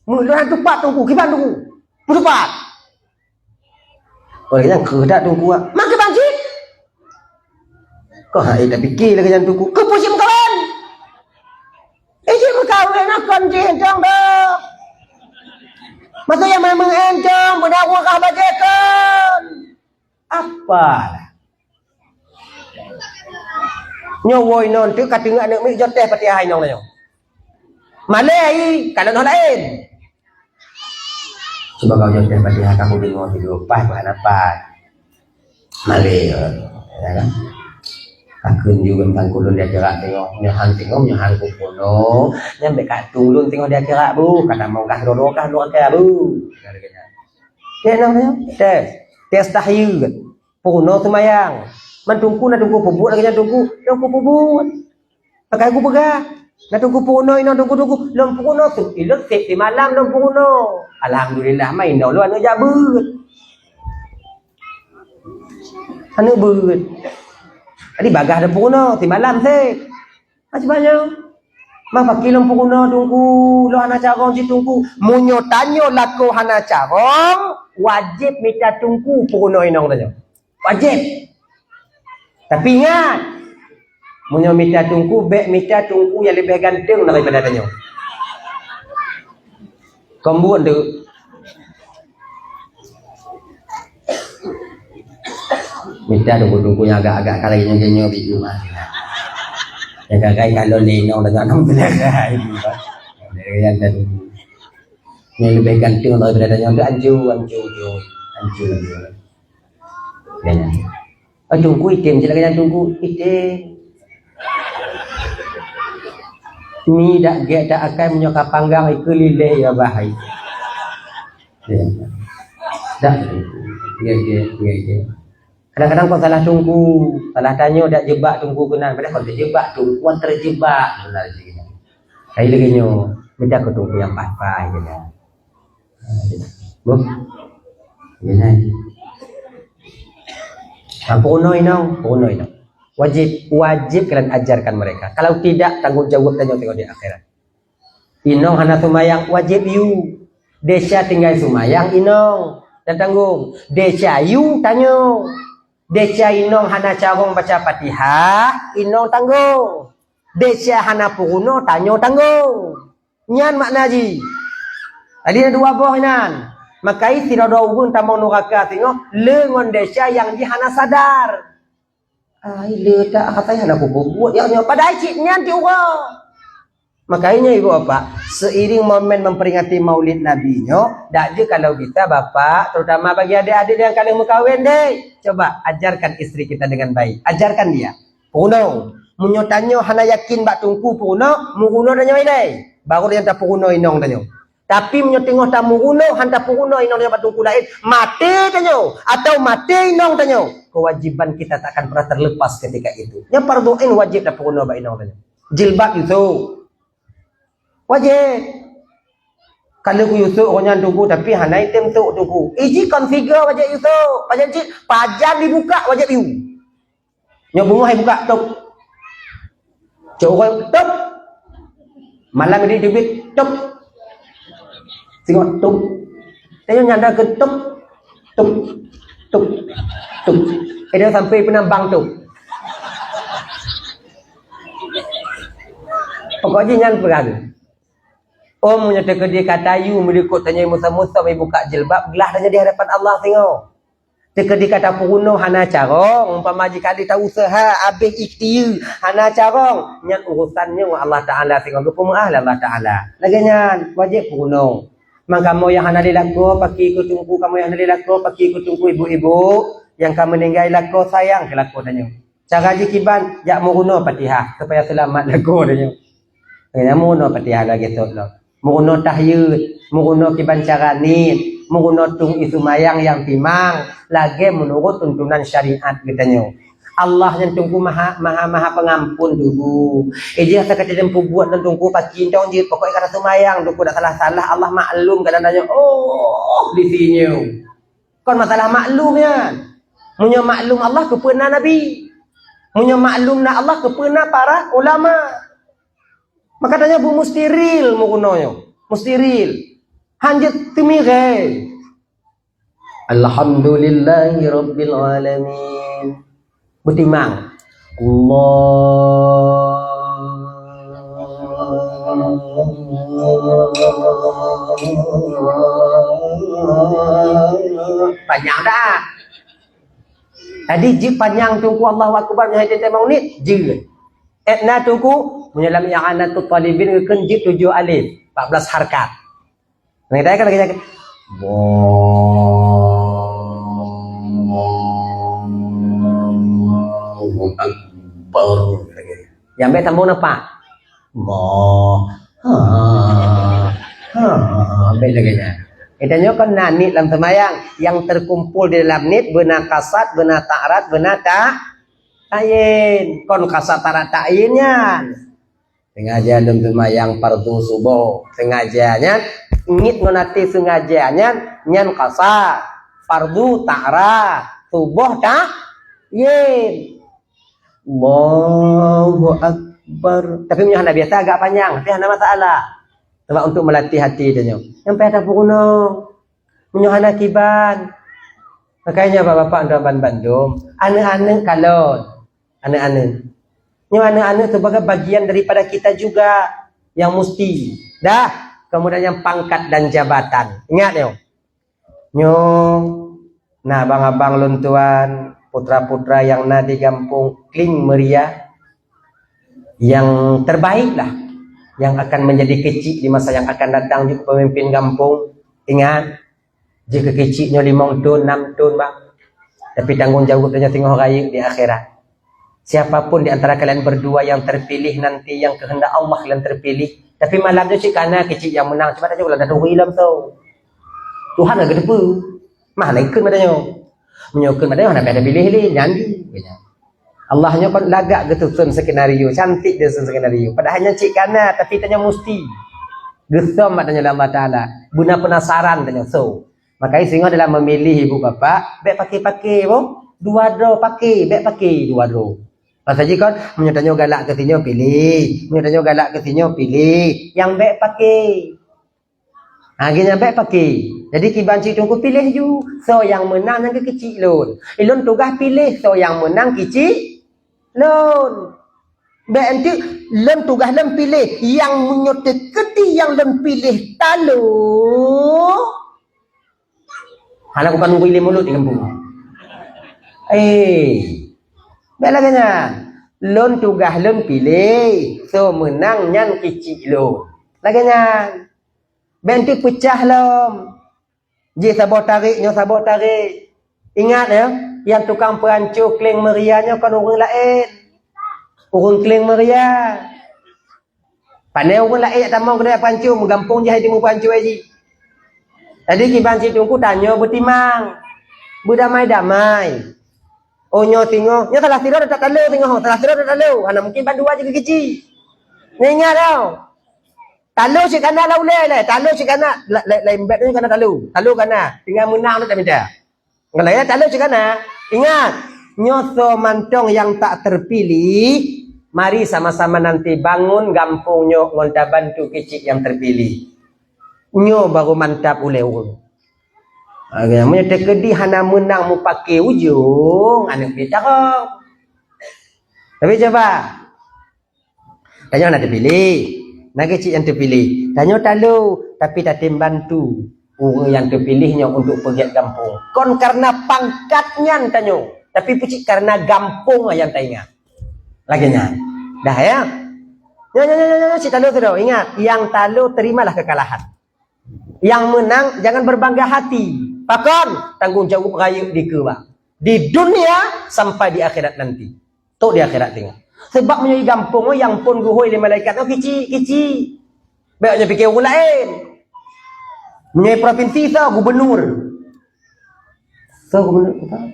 Muluhan tupat tungku, kiban tungku. Tupat. Orang yang kedak tungku ah. Mak banjir. Kau hai tak fikir lagi yang tungku. Kau pusing kawan. Iji berkawin nak banjir entong dah. Masa yang memang entong berdakwa kah bajekan. Apalah. Nyowoi non tu katengah nak mik joteh Fatihah inong layo. Malai kalau non lain. Coba kau joteh Fatihah kamu dengar video pas bukan apa. Malai ya kan. Akun juga tentang kulun dia gerak tengok nyohan kupono nyampe katung lun tengok dia gerak bu kata mau kah dodo kah bu ya namanya tes tahiyud puno tumayang mantungku na tungku pubut lagi tungku pubut pakai aku pegah na tungku puno ino tungku lom puno tu ilot di malam lom puno alhamdulillah main dah lu anu jabut anu but Adi bagah ada puno, ti malam sih. Macam mana? Mak pakai lom puno tunggu, lo hana carong si tunggu. Munyo tanyo lako hana carong, wajib minta tunggu puno inong tanyo. Wajib. Tapi ingat, munyo minta tunggu, minta tunggu yang lebih ganteng daripada tanyo. Kombuan tu. Minta tunggu yang agak-agak kalainya genyo di rumah. Yang kakak kalau lenong dengan orang belagai. Dari yang tadi. Yang lebih ganteng daripada yang tu anju. Ya. Tunggu item je lagi tunggu item. Ni dak get dak akan menyokap panggang ikut lilih ya bahai. Ya. Dak. Ya. Kadang-kadang kau salah tunggu, salah tanya dak jebak tunggu kenan. Padahal kau terjebak tungguan terjebak. Benar je. Kai lagi nyo, minta kau tunggu yang pas-pas je dah. Bu. Ya. Puno ino. Wajib kalian ajarkan mereka. Kalau tidak tanggung jawab tengok di akhirat. Inong hana sumayang wajib you. Desya tinggal sumayang inong dan tanggung. Desya you tanyo. Desya inong hana carong baca Fatihah, inong tanggung. Desya hana puno tanyo tanggung. Nyan makna ji. Tadi ada dua buah inan. Makai tirodo ubun tamang nuraka tengok lengon desya yang di hana sadar. Ai le tak katanya hana buat yang pada cik nyan ti ura. Makanya ibu bapak, seiring momen memperingati maulid nabinya, dak je kalau kita bapak, terutama bagi adik-adik yang kalian mau kawin deh, coba ajarkan istri kita dengan baik, ajarkan dia. Puno, munyotanyo hana yakin bak tungku puno, muguno danyo deh, baru dia tak puno inong danyo. Tapi menyotengok tak muguno, hanta puno inong dia bak tungku lain, mati danyo, atau mati inong danyo. Kewajiban kita tak akan pernah terlepas ketika itu. Yang parduin wajib tak puno bak inong danyo. Jilbab itu wajib. Kalau ku Yusuf orang tunggu tapi hana item tu tunggu. Iji configure wajah Yusuf. Wajah cik pajan dibuka wajah view. Nyo bunga hai buka tok. Cok orang tok. Malam ini debit tok. Tengok tok. Tengok nyanda ke tok. Tok. Tok. Tok. Dia sampai penambang tu. Pokoknya nyan perang. Om punya dia kata you merikut tanya musa-musa mai buka jilbab gelah tanya di hadapan Allah tengok. Teka dia kata puruno hana carong umpama jika dia tahu usaha habis ikhtiar hana carong nyan urusannya wa Allah Taala tengok kepemah Allah Taala. Lagi nyan wajib puruno. Mang kamu yang hana dilako paki ikut tunggu kamu yang hana dilako paki ikut tunggu ibu-ibu yang kamu meninggal lako sayang ke lako tanya. Cara jikiban jak muruno Fatihah supaya selamat lako tanya. Kaya muruno Fatihah lagi tolong. Muruno tahyud, muruno kiban cara nit, muruno tung itu mayang yang timang, lagi menurut tuntunan syariat katanya. Allah yang tunggu maha pengampun dulu. Dia kata jempu buat dan tunggu pagi dong je pokoknya kata semayang tunggu dak salah-salah Allah maklum kadang-kadang oh di sini. Kon masalah maklumnya. Munya maklum Allah kepeuna nabi. Munya maklum na Allah kepeuna para ulama. Maka tanya bu mustiril mukunonyo, mustiril, hanjat temire. Alhamdulillahi Rabbil Alamin. Betimang. Panjang dah. Tadi jik panjang tunggu Allahu Akbar yang hadiah temang ni jik. Etna tunggu menyelam i'anatul talibin ngekeun jik 7 alif 14 harkat. Nang kita kan lagi Akbar lagi. Yang be tambung apa? Be lagi nya. Itanya kan nani dalam semayang yang terkumpul di dalam nit beuna kasat, beuna ta'rat, beuna ta'yin. Kon kasat ta'rat ta'yinnya. Sengaja dalam semayang fardu subuh, sengajanya ngit ngonati sengajanya nyan kasat, fardu ta'rat, subuh ta'yin. Allahu Akbar. Tapi punya hana biasa agak panjang, tapi hana masalah. Sebab untuk melatih hati dia. Yang pada puruno. Punya hana kiban. Makanya bapak-bapak dan Bandung, anak-anak kalon. Anak-anak. Yang anak-anak sebagai bagian daripada kita juga yang mesti. Dah, kemudian yang pangkat dan jabatan. Ingat yo. Nah, abang-abang luntuan, putra-putra yang na di kampung Kling Meriah yang terbaik lah, yang akan menjadi kecil di masa yang akan datang juga pemimpin kampung. Ingat, jika kecilnya 5 tahun, 6 tahun bang, tapi tanggung jawabnya tengok raya di akhirat. Siapapun di antara kalian berdua yang terpilih nanti, yang kehendak Allah kalian terpilih, tapi malamnya cik kana kecil yang menang, cuma tanya ulah dah hilang tau. Tuhan agak depa. Mana ikut madanya. Menyokong madanya nak ada pilih nyanyi. Allahnya kan lagak getusun skenario, cantik dia sun skenario. Padahalnya cik kana tapi tanya mesti. Gesam maknanya Allah Taala. Guna penasaran tanya so. Makanya sehingga dalam memilih ibu bapa, baik pakai boh. 2 draw pakai, baik pakai 2 draw. Pasal jika menyatanya galak ke sini pilih, menyatanya galak ke sini pilih, yang baik pakai. Akhirnya baik pakai. Jadi kiban cik tunggu pilih you. So yang menang yang kecil lon. Ilon tugas pilih so yang menang kecil lon. Baik nanti lon tugas lon pilih yang menyoteketi yang lon pilih talu. Anak bukan nunggu ilmu mulut di kampung. Baik laganya. Lon tugas lon pilih so menang yang kecil lon. Laganya. Bentuk pecah lom. Ji sabot tariknya sabot tarik. Ingat ya, yang tukang perancu Kling Meriahnya kan orang lain. Orang Kling Meriah. Pandai orang lain tak mau kena perancu, menggampung je hati mu perancu aja. Tadi kiban si tungku tanya bertimang. Berdamai-damai. Oh nyo tengok, nyo salah sira tak talu tengok, salah sira tak talu. Ana mungkin bandu aja kecil. Ingat tau. Talu si kana la ulai le, talu si kana lain bet ni kana talu. Talu kana tinggal menang tu tak minta. Kalau ya talu si kana, ingat nyoso mantong yang tak terpilih, mari sama-sama nanti bangun gampung nyo ngonda bantu kecik yang terpilih. Nyo baru mantap ulewung. Agaknya tekedi hana menang mu pakai ujung anak kita kok. Tapi coba tanya nak terpilih, nak kecik yang terpilih. Tanya talu tapi tak bantu orang yang terpilihnya untuk pergi kampung. Kon karena pangkatnya tanya, tapi pucik karena gampung yang tak ingat. Laginya, dah ya. Ya, si talu tu dah ingat, yang talu terimalah kekalahan. Yang menang jangan berbangga hati. Pakon tanggung jawab raya di kewa. Di dunia sampai di akhirat nanti. Tok di akhirat tengok. Sebab menyai gampung yang pun guhoi le malaikat oh kecil. Baiknya fikir orang lain. Menyai provinsi tu gubernur. So gubernur apa?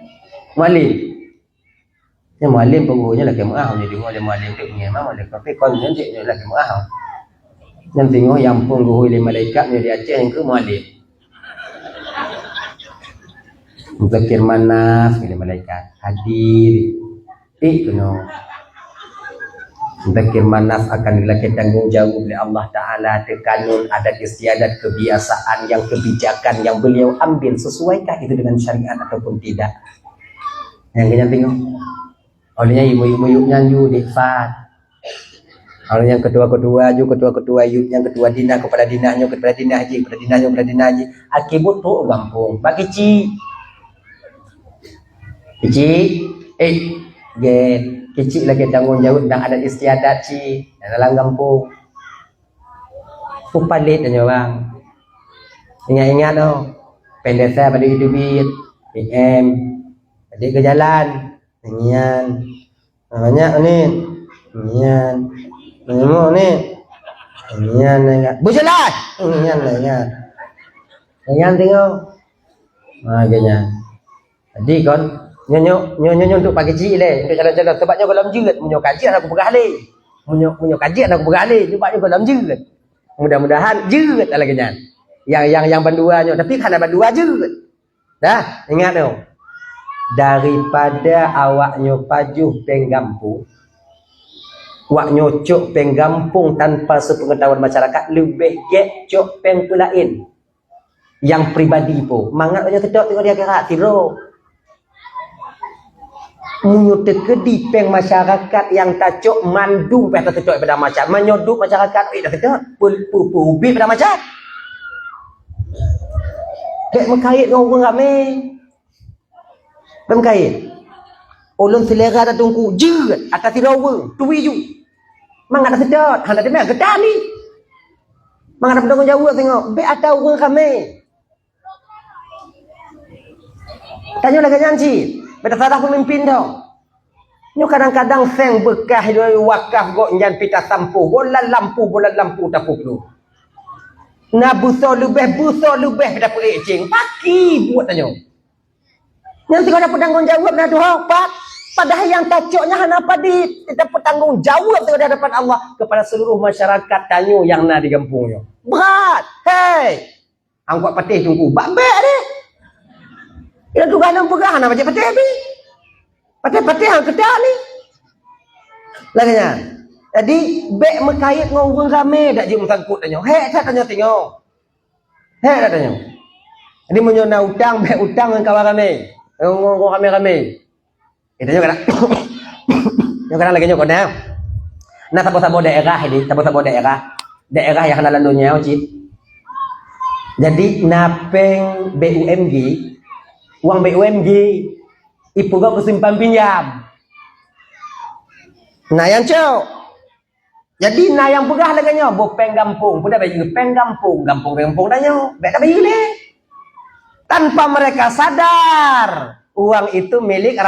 Mualim. Ya mualim pengurunya lagi maaf jadi mualim tu punya mah mualim tapi kon je lagi maaf. Yang tengok yang pun guhoi le malaikat dia Aceh yang ke mualim. Muzakir manas bila malaikat hadir kena muzakir manas akan dilakukan tanggung jawab oleh Allah Ta'ala kanun adat istiadat kebiasaan yang kebijakan yang beliau ambil sesuaikah itu dengan syariat ataupun tidak yang kena tengok olehnya ibu-ibu nyanyu dikfat oleh yang kedua-kedua yuk yang kedua dina kepada dinahnya kepada dinah haji kepada dinahnya kepada dinah haji akibat tu gampung bagi kecik lagi tanggung jawab dan adat istiadat dalam kampung upalit tanya bang ingat pendek saya pada hidup PM adik ke jalan nyanyian banyak ni nyanyian nyanyian ni nyanyian berjalan nyanyian tengok agaknya jadi kan nyo untuk pagi cik le untuk jalan-jalan sebabnya kalau jerat munyo kajian aku bergalih munyo kajian aku bergalih sebabnya kalau jerat mudah-mudahan jerat lagi nya yang banduannya tapi kana bandua jerat dah ingat tu daripada awaknya pajuh penggampung awaknya cok penggampung tanpa sepengetahuan masyarakat lebih cok peng lain yang pribadi po mangat aja tidak tengok dia kira tiro menyutek kedi peng masyarakat yang tacok mandu pada tacok pada macam menyoduk masyarakat dah kata ubi pada macam dek mengkait dengan orang ramai mengkait ulun selera tak tunggu jerat atas tirawa tuwi ju mangat dah sedot hang dah demam gedan ni mangat dah tanggung jawab tengok be ada orang ramai tanya lagi janji beta salah pemimpin dah. Nyo kadang-kadang seng bekah dari wakaf gok nyan pita sampu, bola lampu tak perlu. Na buso lebih pada pelik cing. Paki buat tanya. Nanti kau dapat tanggung jawab dah doa pak. Padahal yang tacoknya hana padi dapat tanggung jawab di hadapan Allah kepada seluruh masyarakat tanyo yang na di kampungnya. Berat. Hei. Angkut patih tunggu. Bambek deh. Ia tu ganam pegah nak baca patih ni. Patih hang kedak ni. Laginya. Jadi bek mekait dengan orang ramai dak je sangkut tanya. Hek tak tanya tengok. Hek tak tanya. Jadi menyona utang bek utang dengan kawan ramai. Orang ramai. Kita juga nak. Yang kadang lagi nyok dah. Nah sabo-sabo daerah ini, sabo-sabo daerah yang hanalan dunia cip. Jadi napeng BUMG uang BUMG ipu gak kesimpan pinjam. Nah yang cok. Jadi nah yang pegah laganya bopeng gampung, pudah bagi peng gampung tanya, beda bagi le. Tanpa mereka sadar, uang itu milik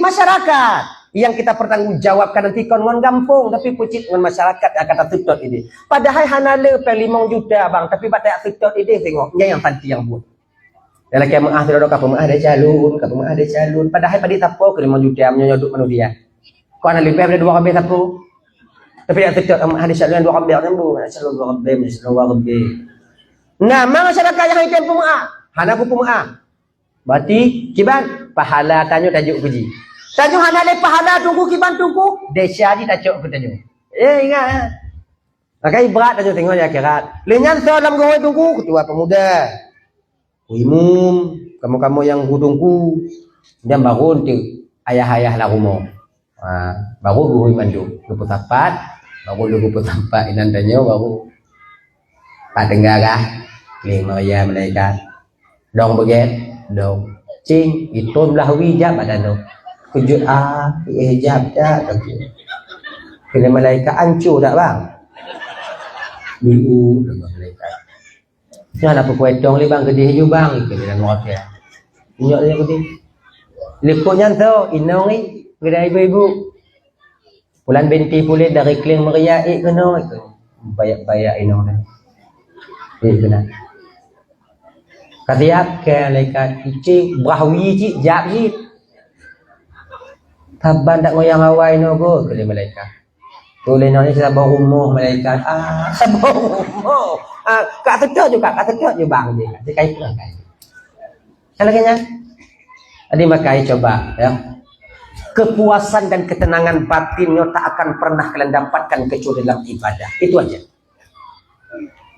masyarakat. Yang kita pertanggungjawabkan nanti kon gampung tapi pucit dengan masyarakat akan tertutup ini. Padahal hanale peng 5 juta bang, tapi batai tertutup ini tengok, yang tanti yang buat. Dalam kiamat tidak ada kapal ada calon, padahal pada tapo ke 5 juta menyodok manusia. Kau ana lebih pada 2 kali tapo. Tapi dia tetap hadis syaluan dua rabbi rambu, syaluan dua rabbi, syaluan dua rabbi. Nah, masyarakat yang hitam pemua, hana pemua. Berarti kiban pahala tanyo tajuk puji. Tanyo hana le pahala tunggu kiban tunggu, desya di tajuk ke tanyo. Ingat. Maka berat tanyo tengok ya akhirat. Lenyan dalam gawai tunggu ketua pemuda. Umum, kamu-kamu yang tunggu dan bangun tu ayah-ayah lah rumah. Baru guru mandu, lupa tapat, baru lupa tapat inan tanyo baru Pak Tenggara, lima ya malaikat. Dong beget, dong cing itu belah wijab badan tu. Kujut hijab dah tak. Kena malaikat hancur tak bang? Biu dengan malaikat. Jangan apa kuetong le bang kedih ju bang ke dalam orang dia. Nyok dia kedih. Lepoknya tu inong ni kedai ibu-ibu. Bulan binti pulih dari kling meriah kena itu. Bayak-bayak inong dah. Kena. Kasiap ke malaikat cik brahui cik jap cik. Taban tak ngoyang awai no go ke malaikat. Boleh nanya sabar rumah malaikat. Sabar rumah. Kak tekak juga bang dia. Dia kait pun kait. Kan lagi nya? Adi makai coba ya. Kepuasan dan ketenangan batinnya tak akan pernah kalian dapatkan kecuali dalam ibadah. Itu aja.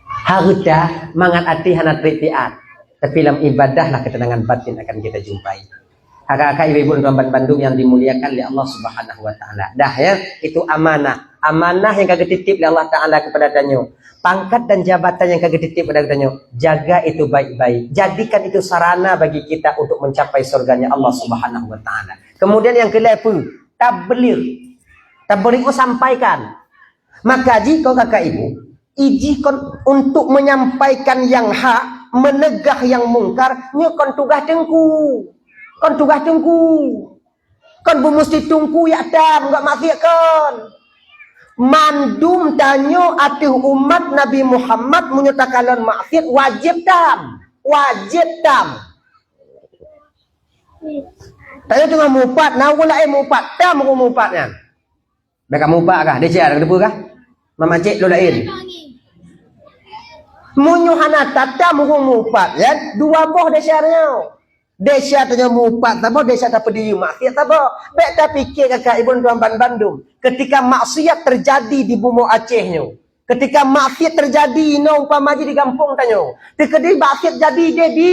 Harta mangat ati hana tritiat. Tapi dalam ibadah lah ketenangan batin akan kita jumpai. Kakak-kakak ibu-ibu dan Bandung yang dimuliakan oleh Allah Subhanahu wa taala. Dah ya, itu amanah. Amanah yang kagak titip oleh Allah taala kepada danyo. Pangkat dan jabatan yang kagak titip pada danyo. Jaga itu baik-baik. Jadikan itu sarana bagi kita untuk mencapai surganya Allah Subhanahu wa taala. Kemudian yang ke-11, tabligh. Tabligh sampaikan. Maka jika kakak ibu ijikon untuk menyampaikan yang hak, menegah yang mungkar, nyekon tugas dengku. Kon tugas tunggu. Kon bu mesti tunggu ya dam, enggak maksiat kon. Mandum tanyo atuh umat Nabi Muhammad menyatakan maksiat wajib dam. Wajib dam. Tanyo tengah mupat, nah gula mupat, dam ko mupatnya. Beka mupat kah? Desia ada debu kah? Mama cek lo lain. Munyuhana tatam ko mupat ya, dua boh desiarnya. Desa tanya mupat apa desa tak pedih maksiat apa baik tak fikir kakak ibu tuan Bandung ketika maksiat terjadi di bumi Acehnya ketika maksiat terjadi no umpama di kampung tanyo ketika maksiat jadi dia di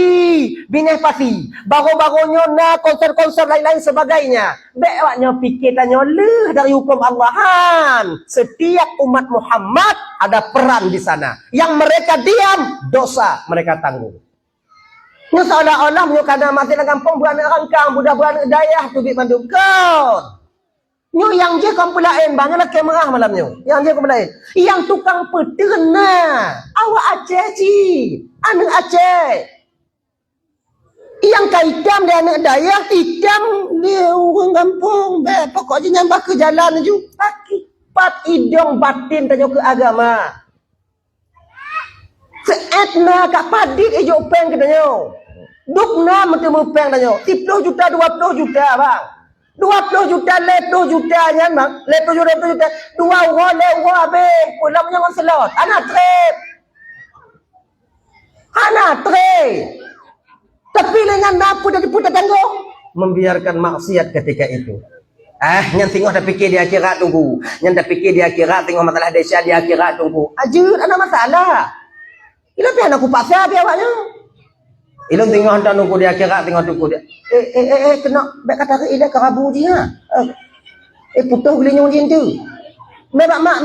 Bineh Pasi baru-barunya na konser-konser lain-lain sebagainya baik awaknya fikir tanyo leh dari hukum Allahan setiap umat Muhammad ada peran di sana yang mereka diam dosa mereka tanggung. Nyo seolah-olah nyo kana mati dalam kampung beranak rangkang budak beranak dayah tu bik Bandung kau. Nyo yang je kompulain banyaklah kamera malam nyo. Yang je kompulain. Yang tukang petena. Awak Aceh ci. Anak Aceh. Yang kaitam dia anak dayah hitam dia orang kampung. Pokoknya nyambah ke jalan je. Akibat hidung batin tanyo ke agama. Seetna kak padik ijo peng katanya. Dukna mentemu peng katanya. 10 juta 20 juta bang. 20 juta 20 juta nya bang. 20 juta 2 orang lewa be. Pulang jangan selot. Anak trip. Tapi dengan apa dari putar tanggung membiarkan maksiat ketika itu. Yang tengok dah fikir di akhirat tunggu. Yang dah fikir di akhirat tengok masalah desa di akhirat tunggu. Ajur ada masalah. Ila pi anak ku paksa dia awaknya. Ilung tengok hantar nunggu dia akhirat tengok tunggu dia. Kena baik kata ke ila kerabu dia. Putuh gelinya macam tu. Mebak mak.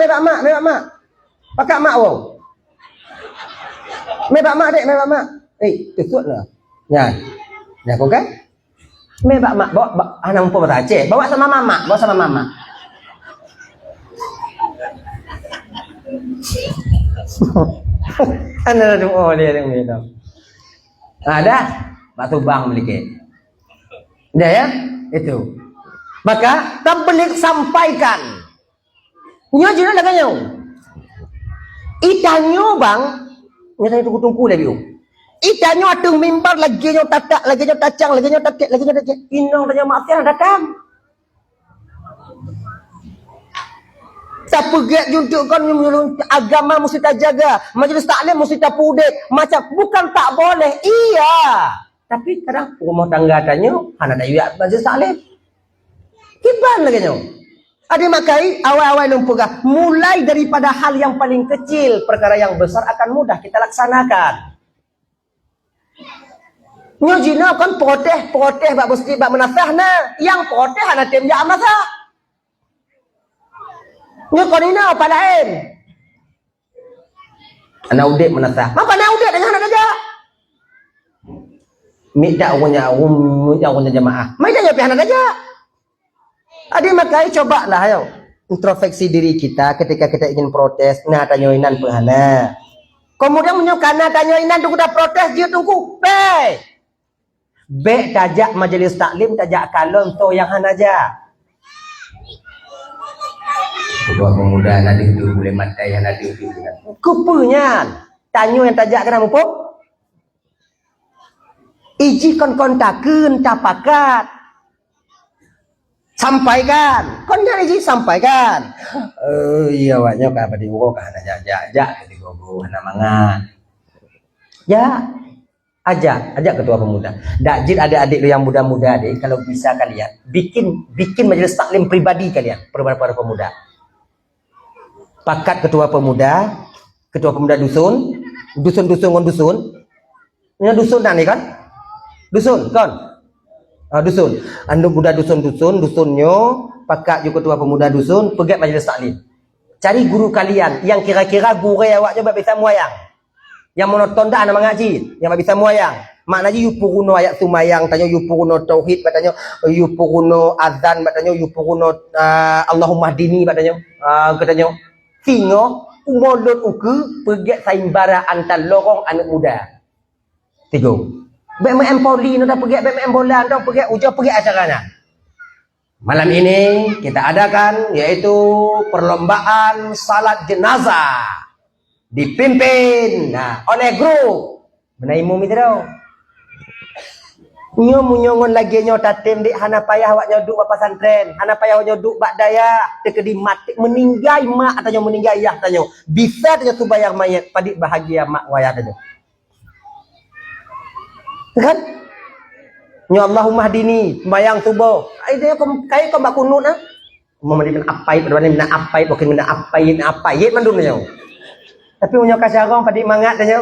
Pakak mak wong. Mebak mak dek. Kesutlah. Ya. Ya kau kan? Mebak mak bawa anak umpama tak Aceh. Bawa sama mama. Anda doa dia yang minum. Ada batu bang memiliki. Dah ya, itu. Maka tabligh sampaikan. Nya jelas laganya. Itanyo bang, nyata itu tungku lagi. Itanyo atung mimbar lagi nyo tatak, lagi nyo tacang, lagi nyo tatek. Inong tanya maksiat datang. dah pergi juntuk kan agama mesti tak jaga, majlis taklim mesti tak pudek. Macam bukan tak boleh, iya. Tapi kadang rumah tangga tanya, hana tak yuak majlis taklim. Kiban lagi nyo. Ada makai awal-awal numpugah. Mulai daripada hal yang paling kecil, perkara yang besar akan mudah kita laksanakan. Nyo jina kan protes bak mesti bak menasah na. Yang protes hana tim ja amasa. Nyo konina apa lain? Ana udik menasah. Apa na udik dengan anak aja? Minta awaknya jamaah. Mai dah pian anak aja. Adi makai cobalah ayo. Introspeksi diri kita ketika kita ingin protes, nah tanyoinan pehana. Kemudian menyokana tanyoinan tu dah protes dia tunggu. Be tajak majlis taklim tajak kalon to yang hanaja. Ketua pemuda nanti tu boleh matai yang nanti tu. Kupunya tanyo yang tajak kena mupo. Iji kon-kontakeun tapakat. Sampaikan. Kon iji sampaikan. Iya waknya ka padi uko ka hana jajak jadi gogo hana mangan. Ya. Ajak ketua pemuda. Dakjid adik-adik yang muda-muda deh, kalau bisa kalian bikin majelis taklim pribadi kalian, para pemuda. Pakat ketua pemuda dusun. Ini dusun nih kan? Dusun kan? Dusun. Anda muda dusunnya, pakat juga ketua pemuda dusun, pergi majelis taklim. Cari guru kalian yang kira-kira guru awaknya bisa muayang. Yang monoton dah anak mengaji, yang bisa muayang. Maknanya yupuruno ayat sumayang, tanya yupuruno tauhid, katanya yupuruno azan, katanya yupuruno Allahumma dini, katanya singo umolot uku pergi saimbara antar lorong anak muda. Tiga. BMM Poli no dah pergi BMM bola, dah pergi ujar pergi acaranya. Malam ini kita adakan yaitu perlombaan salat jenazah. Dipimpin oleh grup menaimu mitro nyo munyongon lagi nyo tatim di hana payah awak nyoduk bapa santren, hana payah awak nyoduk bak daya tekedi mati meninggai mak atau meninggai ayah tanyo bisa tanyo tu bayar mayat padik bahagia mak wayah tanyo kan nyo Allahumma hdini bayang tubuh ai kai ko bak kunut ah memang apai pada mana apai bukan mana apai mandun nyo. Tapi punya kasarong padik mangat tanya.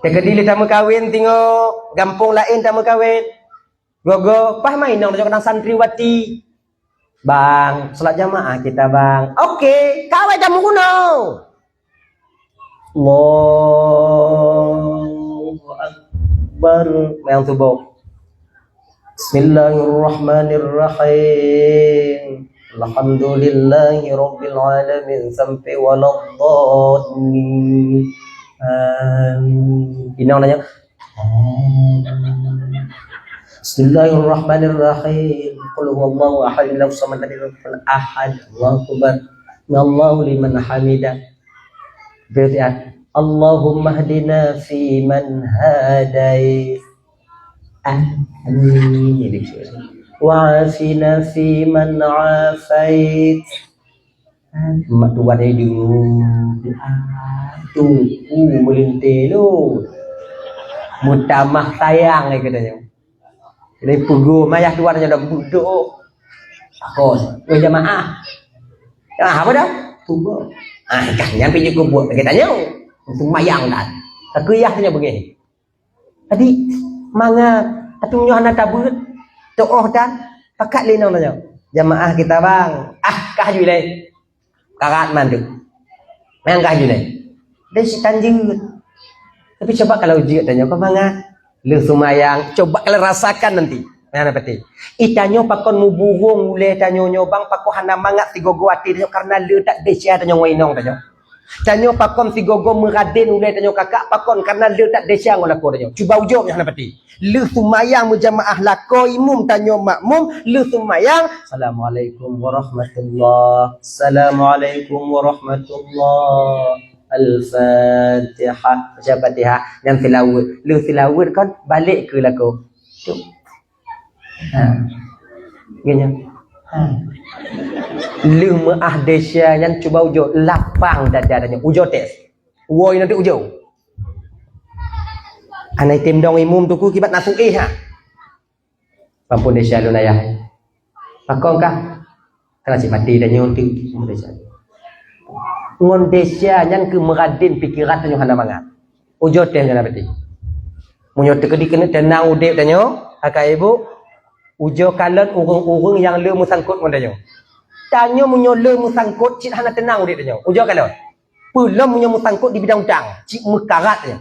Tegedi tamu kawin tengok gampung lain tamu kawin. Gogo pah main dong dengan santriwati. Bang, salat jamaah kita bang. Okey, kawin tamu kuno. Allahu Akbar. Yang tubuh. Bismillahirrahmanirrahim. Alhamdulillahi Rabbil Alamin sampai waladhdallin. Ini namanya Bismillahirrahmanirrahim. Qul huwallahu ahad lam samad lam ahad. Allahu akbar. Allahu liman hamidah. Berarti Allahumma hdina fi man hadait. Amin. Wa'afina fi man afait. Mak tuan dia dulu. Tunggu melintir tu. Mutamah sayang ni katanya. Jadi pugu mayah tuan dia dah duduk. Takut. Jamaah. Apa dah? Tunggu. Kan nyampe juga buat kita tanya. Untuk mayang dah. Tak kuyah tanya begini. Tadi mangat atau nyohana tabut. Toh dan pakat lenong tanya. Jamaah kita bang. Kah julai. Karat mandu. Memang kah julai. Dia si tanjut. Tapi coba kalau ujian tanya kau mangat. Lu sumayang. Coba kalau rasakan nanti. Mana peti. Itanyo pakon muburung mulai tanyo nyobang pakon hana mangat si gogo hati tanyo karena lu tak desia tanyo wainong tanyo. Tanyo pakon si gogo meradin mulai tanyo kakak pakon karena lu tak desia ngolako tanyo. Cuba ujung hana peti. Lu sumayang mujamaah lako imum tanyo makmum lu sumayang. Assalamualaikum warahmatullahi. Assalamualaikum warahmatullahi. Al-Fatihah. Baca Fatihah dan tilawat. Lu tilawat kan balik ke lako. Tu. Gini. Lima Desya yang cuba ujo lapang dadanya ujo tes. Woi nanti ujo. Anai tim dong imum tuku kibat nasuk ha. Pampun Desya lu ayah. Pakong kah? Karena si mati dan nyonti Desya. Ngon Desya yang ke meradin pikiran tanyo hana mangat. Ujo tes kana beti. Munyo tekedi kena tenang udip tanyo, kakak ibu. Ujo kalan urung-urung yang le musangkut ngon tanyo. Tanyo munyo le musangkut cik hana tenang udip tanyo. Ujo kalan. Belum munyo musangkut di bidang utang, cik mekarat tanyo.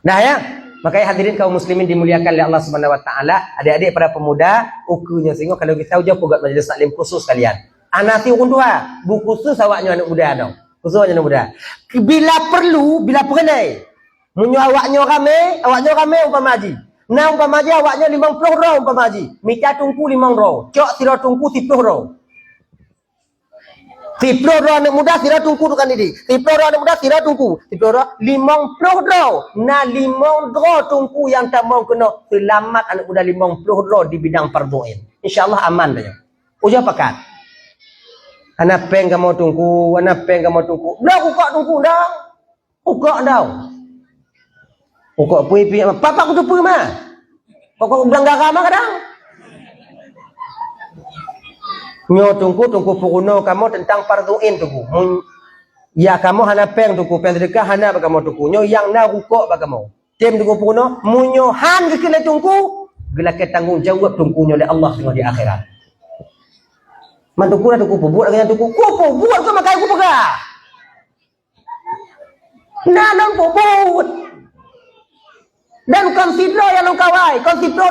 Nah ya, makanya hadirin kaum muslimin dimuliakan oleh Allah Subhanahu wa taala, adik-adik para pemuda, ukunya sehingga kalau kita ujo pegat majlis taklim khusus kalian. Anak ti urung tua, bu khusus awaknya anak muda dong. Khusus anak muda. Bila perlu, bila pernah. Munyo awaknya rame umpama haji. Nah umpama haji awaknya 50 roh umpama haji. Mika tungku 5 roh. Cok sira tungku 10 roh. 10 roh anak muda sira tungku tukan diri. 10 roh anak muda sira tungku. 10 roh 50 roh. Nah 5 roh tungku yang tak mau kena selamat anak muda 50 roh di bidang fardu'in. InsyaAllah aman dah. Ujar pakat. Anak peng kamu tungku, anak peng kamu tungku. Dah ukak tungku dah. Ukak dah. Ukak pui papa aku tu pui mah. Kok belanggara mah kadang. Nyo tungku puruno kamu tentang fardu'in tungku. Ya kamu hana peng tungku, peng sedekah hana kamu tungku. Nyo yang na rukuk ba kamu. Tem tungku puruno, munyo han ke kele tungku, gelak tanggung jawab tungkunya oleh Allah di akhirat. Mantuku dah tungku buat lagi tungku. Ku buat ke makai ku pegah. Nah non buat. Dan konsidro yang lu kawai, konsidro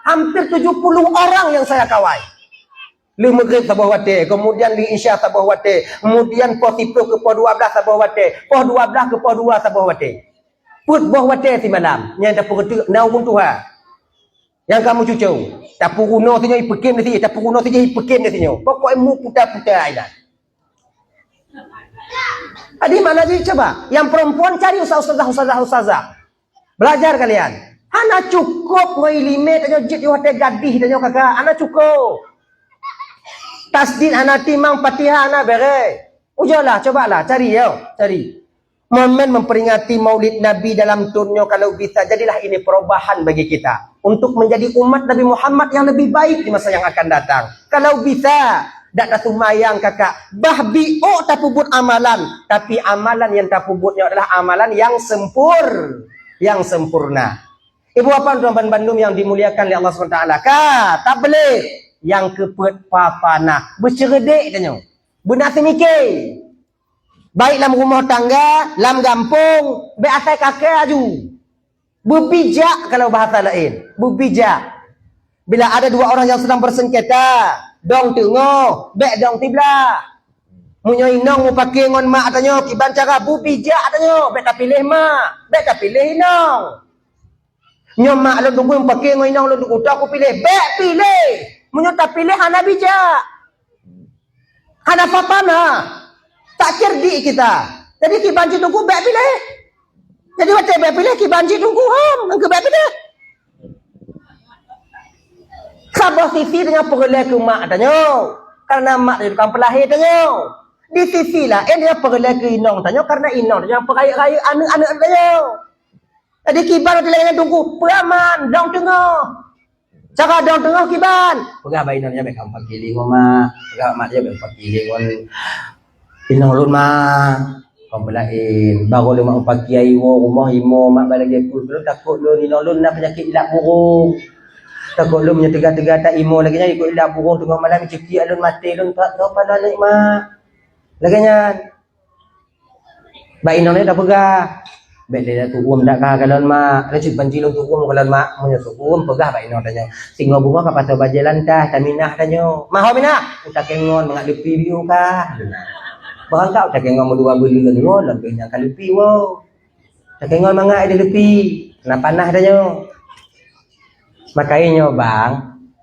hampir 70 orang yang saya kawai. Lu maghrib sabah wate, kemudian li isya sabah wate, kemudian po 10 ke po 12 sabah wate, po 12 ke po 2 sabah wate. Put boh wate si malam, yang tak perlu nau pun Tuhan. Yang kamu cucu, tak perlu no sinyo ipekim di sini, tak perlu no sinyo ipekim di sini. Pokok mu putar-putar aidan. Adi mana sih coba? Yang perempuan cari ustazah. Belajar kalian. Hana cukup ngilime tanyo jit yo hate gadih tanyo kakak. Hana cukup. Tasdid hana timang Fatihah hana bere. Ujolah, cobalah cari yo, cari. Momen memperingati Maulid Nabi dalam turnyo kalau bisa jadilah ini perubahan bagi kita untuk menjadi umat Nabi Muhammad yang lebih baik di masa yang akan datang. Kalau bisa dak sumayang kakak. Bahbi tak pubut amalan, tapi amalan yang tak pubutnya adalah amalan yang sempurna. Ibu bapa tuan Bandung yang dimuliakan oleh Allah SWT. Tak boleh yang kepet papana bercerdik tanya. Benar semikir. Baik dalam rumah tangga, dalam kampung, be asai kakek aju. Berbijak kalau bahasa lain. Berbijak. Bila ada dua orang yang sedang bersengketa, dong tengok, be dong tiblah. Munyo inong mu pakai ngon mak atanyo kiban cara bu bijak atanyo bet tak pilih mak bet tak pilih inong nyo mak lo tunggu pakai ngon inong lo tunggu aku pilih bet pilih munyo tak pilih hana bijak hana papana tak cerdik kita jadi kiban tunggu bet pilih jadi wate bet pilih kiban tunggu angke bet pilih sabah sisi dengan perlek mak atanyo karena mak di tukang pelahir atanyo. Di sisi lah, dia pergi ke inong tanya karena inong yang peraya-raya anak-anak tanya. Jadi kiban ada lagi tunggu peraman, dong tengah. Cara dong tengah kiban. Pegah bayi namanya bekam pagi mama, pegah mak dia bekam pagi inong lun mah. Kau belain, baru lu mau pagi ayo rumah imo mak balik aku belum takut lu inong lun nak penyakit ilak burung. Takut lu punya tegak-tegak tak imo lagi nya ikut ilak burung tengah malam cekik alun mati lun tak tahu pada naik mak. Laganya baik nongnya dah pegah beda tu dak kah kalon mak recik banci long tu kalon mak punya tu pegah baik nong tanya singo bunga ka pasal bajalan tah taminah tanyo maho minah tak kengon mangak lepi biu kah barang kau tak kengon dua beli kan ngon lebih nya kan lepi wo tak kengon mangak ada lepi kena panah tanyo makanya bang.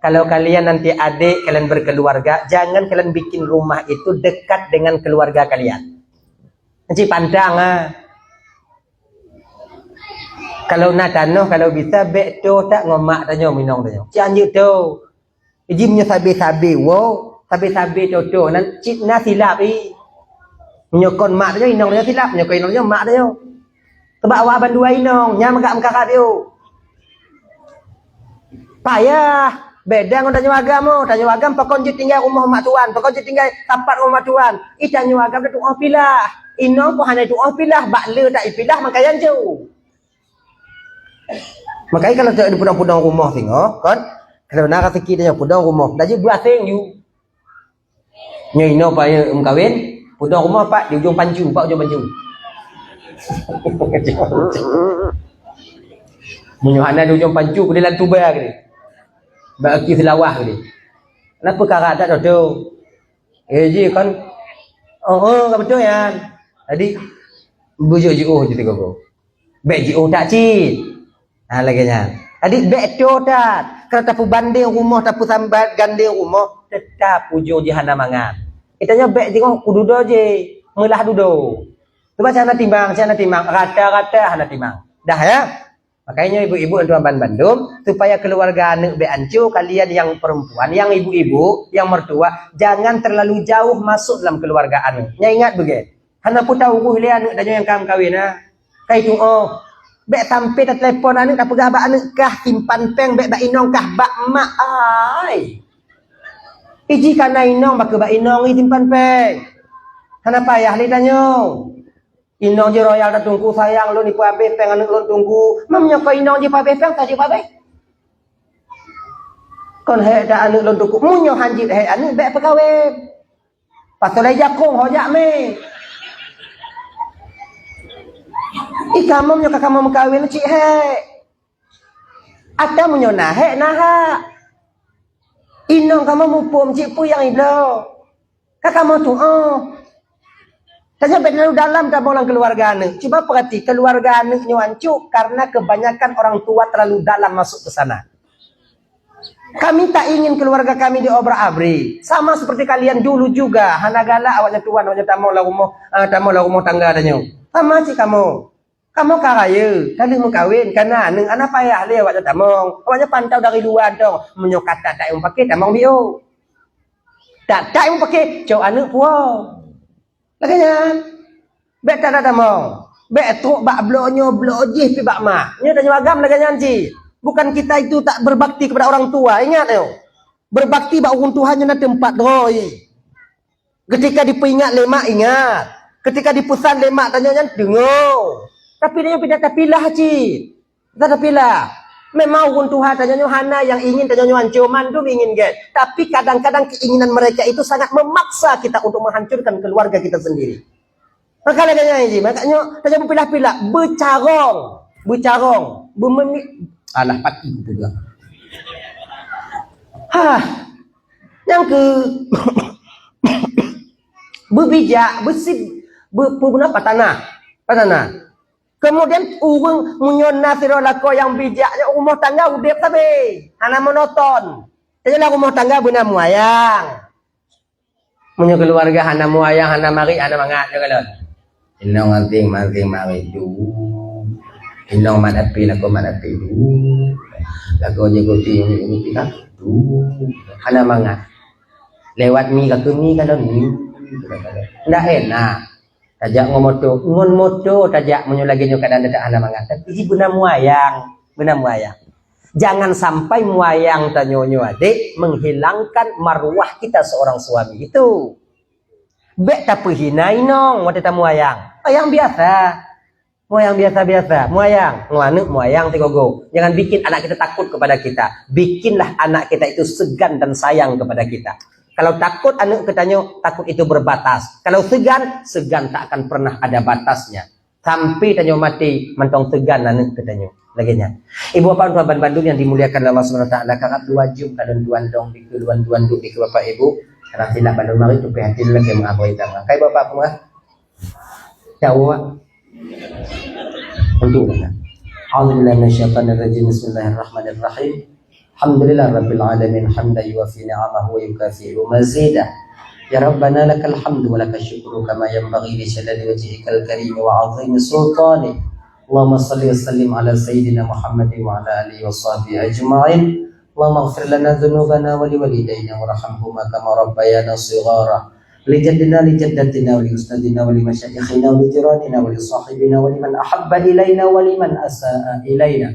Kalau kalian nanti adik kalian berkeluarga, jangan kalian bikin rumah itu dekat dengan keluarga kalian. Nanti pandang Kalau nak tanah, kalau bisa bek tu tak ngomak tanyo minong tanyo. Janji tu. Ijimnya sabi-sabi, wow. Tabi-tabi toto nan cik na silap menyokon mak dia inong dia silap menyokon inong dia mak dia tebak awak ban dua inong nya magak kakak dia payah beda dengan tanya agam pakon je tinggal rumah mak tuan pakon je tinggal tapat rumah tuan tanya agam dah tuah pilah inong pun hanya tuah pilah bakle tak ipilah makayan jauh makanya kalau tak ada pudang-pudang rumah tengok kan kalau nak rezeki dia pudang rumah dah je berasing you nya ino payah kawin pudang rumah pak di ujung pancu pak ujung pancu menyuhana di ujung pancu ke dalam tuba ke bagi selawah ke kenapa karat tak tahu je kan kan betul ya jadi bujuk jiu je tengok bek jiu tak cit lagi nya jadi bek tu tak kalau tapu banding rumah tapu sambat ganding rumah tetap ujung jahannam mangat itanya bek tengok kududo je melah dudo coba cara timbang rata-rata hana timbang dah ya makanya ibu-ibu dan tuan Bandung supaya keluarga anak be ancur kalian yang perempuan yang ibu-ibu yang mertua jangan terlalu jauh masuk dalam keluarga anak nya ingat begitu hana pun tahu ku lian anak dan yang kawin kai tu be sampai tak telefon anak tak pegah bak anak kah simpan peng be bak inong kah bak mak ai iji kana inong bak bak inong simpan peng hana payah li tanyo inong je royal dah tunggu sayang lu ni pabe peng anak lu tunggu mamnya ko inong je pabe peng tak je pabe kon he dah anak lu tunggu munyo hanjit he anak be pegawai pasal jakong hojak me ikamam nyo kakamam kawin cik he ada munyo nahe naha inong kamu mupum cik pu yang iblo kakamam tu tanya terlalu dalam dalam keluarga anak. Coba perhati keluarga anak hancur karena kebanyakan orang tua terlalu dalam masuk ke sana. Kami tak ingin keluarga kami diobrak-abrik. Sama seperti kalian dulu juga. Hana galak awaknya tuan, awaknya tamu lah rumah tangga adanya. Sama sih kamu. Kamu karaya, kali mau kawin karena anak payah dia awaknya tamu. Awaknya pantau dari luar dong. Menyokat tak yang pakai tamang bio. Tak yang pakai cowok anak puas. Laganya bet tak ada mau bet truk bak blonyo blojih pi bak mak nya tanya agam laganya ci bukan kita itu tak berbakti kepada orang tua ingat yo berbakti bak orang Tuhan na tempat doi ketika diperingat lemak ingat ketika dipesan lemak tanya nya dengar tapi dia tidak pilah ci tak pilah memang orang Tuhan tanya nya hana yang ingin tanya nya hancur mandum ingin get tapi kadang-kadang keinginan mereka itu sangat memaksa kita untuk menghancurkan keluarga kita sendiri makanya ini makanya tanya pilah-pilah bercarong alah pati juga yang ke berbijak bersih berpunah patana kemudian urang munyon nasiro lako yang bijaknya rumah tangga udep tapi hana monoton jadilah rumah tangga benar muayang munyo keluarga hana muayang hana mari hana mangat yo kalon inong anting mari du inong manapi lako manapi du lako jago ting kita du hana mangat lewat mi ka kemi kalon ni ndak enak tajak ngon moto tajak menyo lagi nyo kadang ada ana mangat tapi si benar muayang jangan sampai muayang tanyonyo adik menghilangkan marwah kita seorang suami itu bek tak hina inong wate muayang yang biasa muayang nganu muayang tigogo jangan bikin anak kita takut kepada kita bikinlah anak kita itu segan dan sayang kepada kita. Kalau takut anak katanya takut itu berbatas. Kalau segan tak akan pernah ada batasnya. Sampai tanya mati mentong segan anak katanya. Laginya. Ibu bapak tuan Bandung yang dimuliakan Allah Subhanahu wa taala kakak wajib kadon tuan dong di keluan tuan duk di bapak ibu. Karena tidak Bandung mari tu hati lagi mengabai tama. Kai bapak semua. Jawab. Untuk mana? Alhamdulillah minasyaitanir rajim. Bismillahirrahmanirrahim. Alhamdulillah Rabbil Alamin hamdan yuwafi ni'amahu wa yukafi'u mazidah ya Rabbana lakal hamdu wa lakal syukru kama yanbaghi li jalali wajhikal karim wa 'azimi sultanik Allahumma salli wa sallim ala sayyidina Muhammadin wa ala alihi wa sahbihi ajma'in اللهم اغفر لنا ذنوبنا ولوالدينا وارحمهما كما ربيانا صغارا لجدنا لجدتنا ولأستاذنا ولمشايخنا ولجيراننا ولصاحبنا ولمن أحب إلينا ولمن أساء إلينا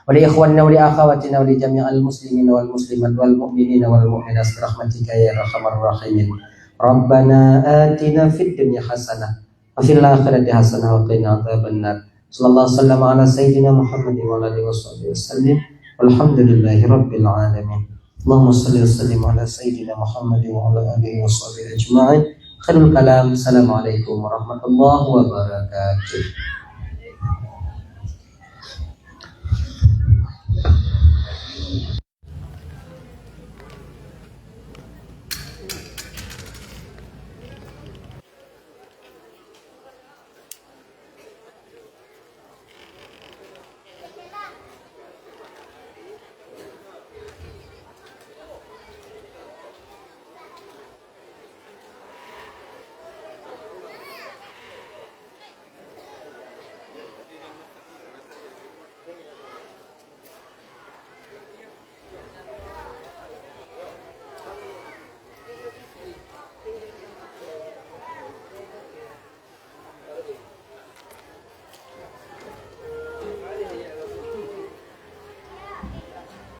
ولإخواننا ولأخواتنا ولجميع المسلمين والمسلمات والمؤمنين والمؤمنات برحمتك يا أرحم الراحمين. ربنا آتنا في الدنيا حسنة وفي الآخرة حسنة وقنا عذاب النار. صلى الله وسلم على سيدنا محمد وعلى آله وصحبه وسلم والحمد لله رب العالمين. اللهم صل وسلم على سيدنا محمد وعلى آله وصحبه أجمعين. خير الكلام. السلام عليكم ورحمة الله وبركاته.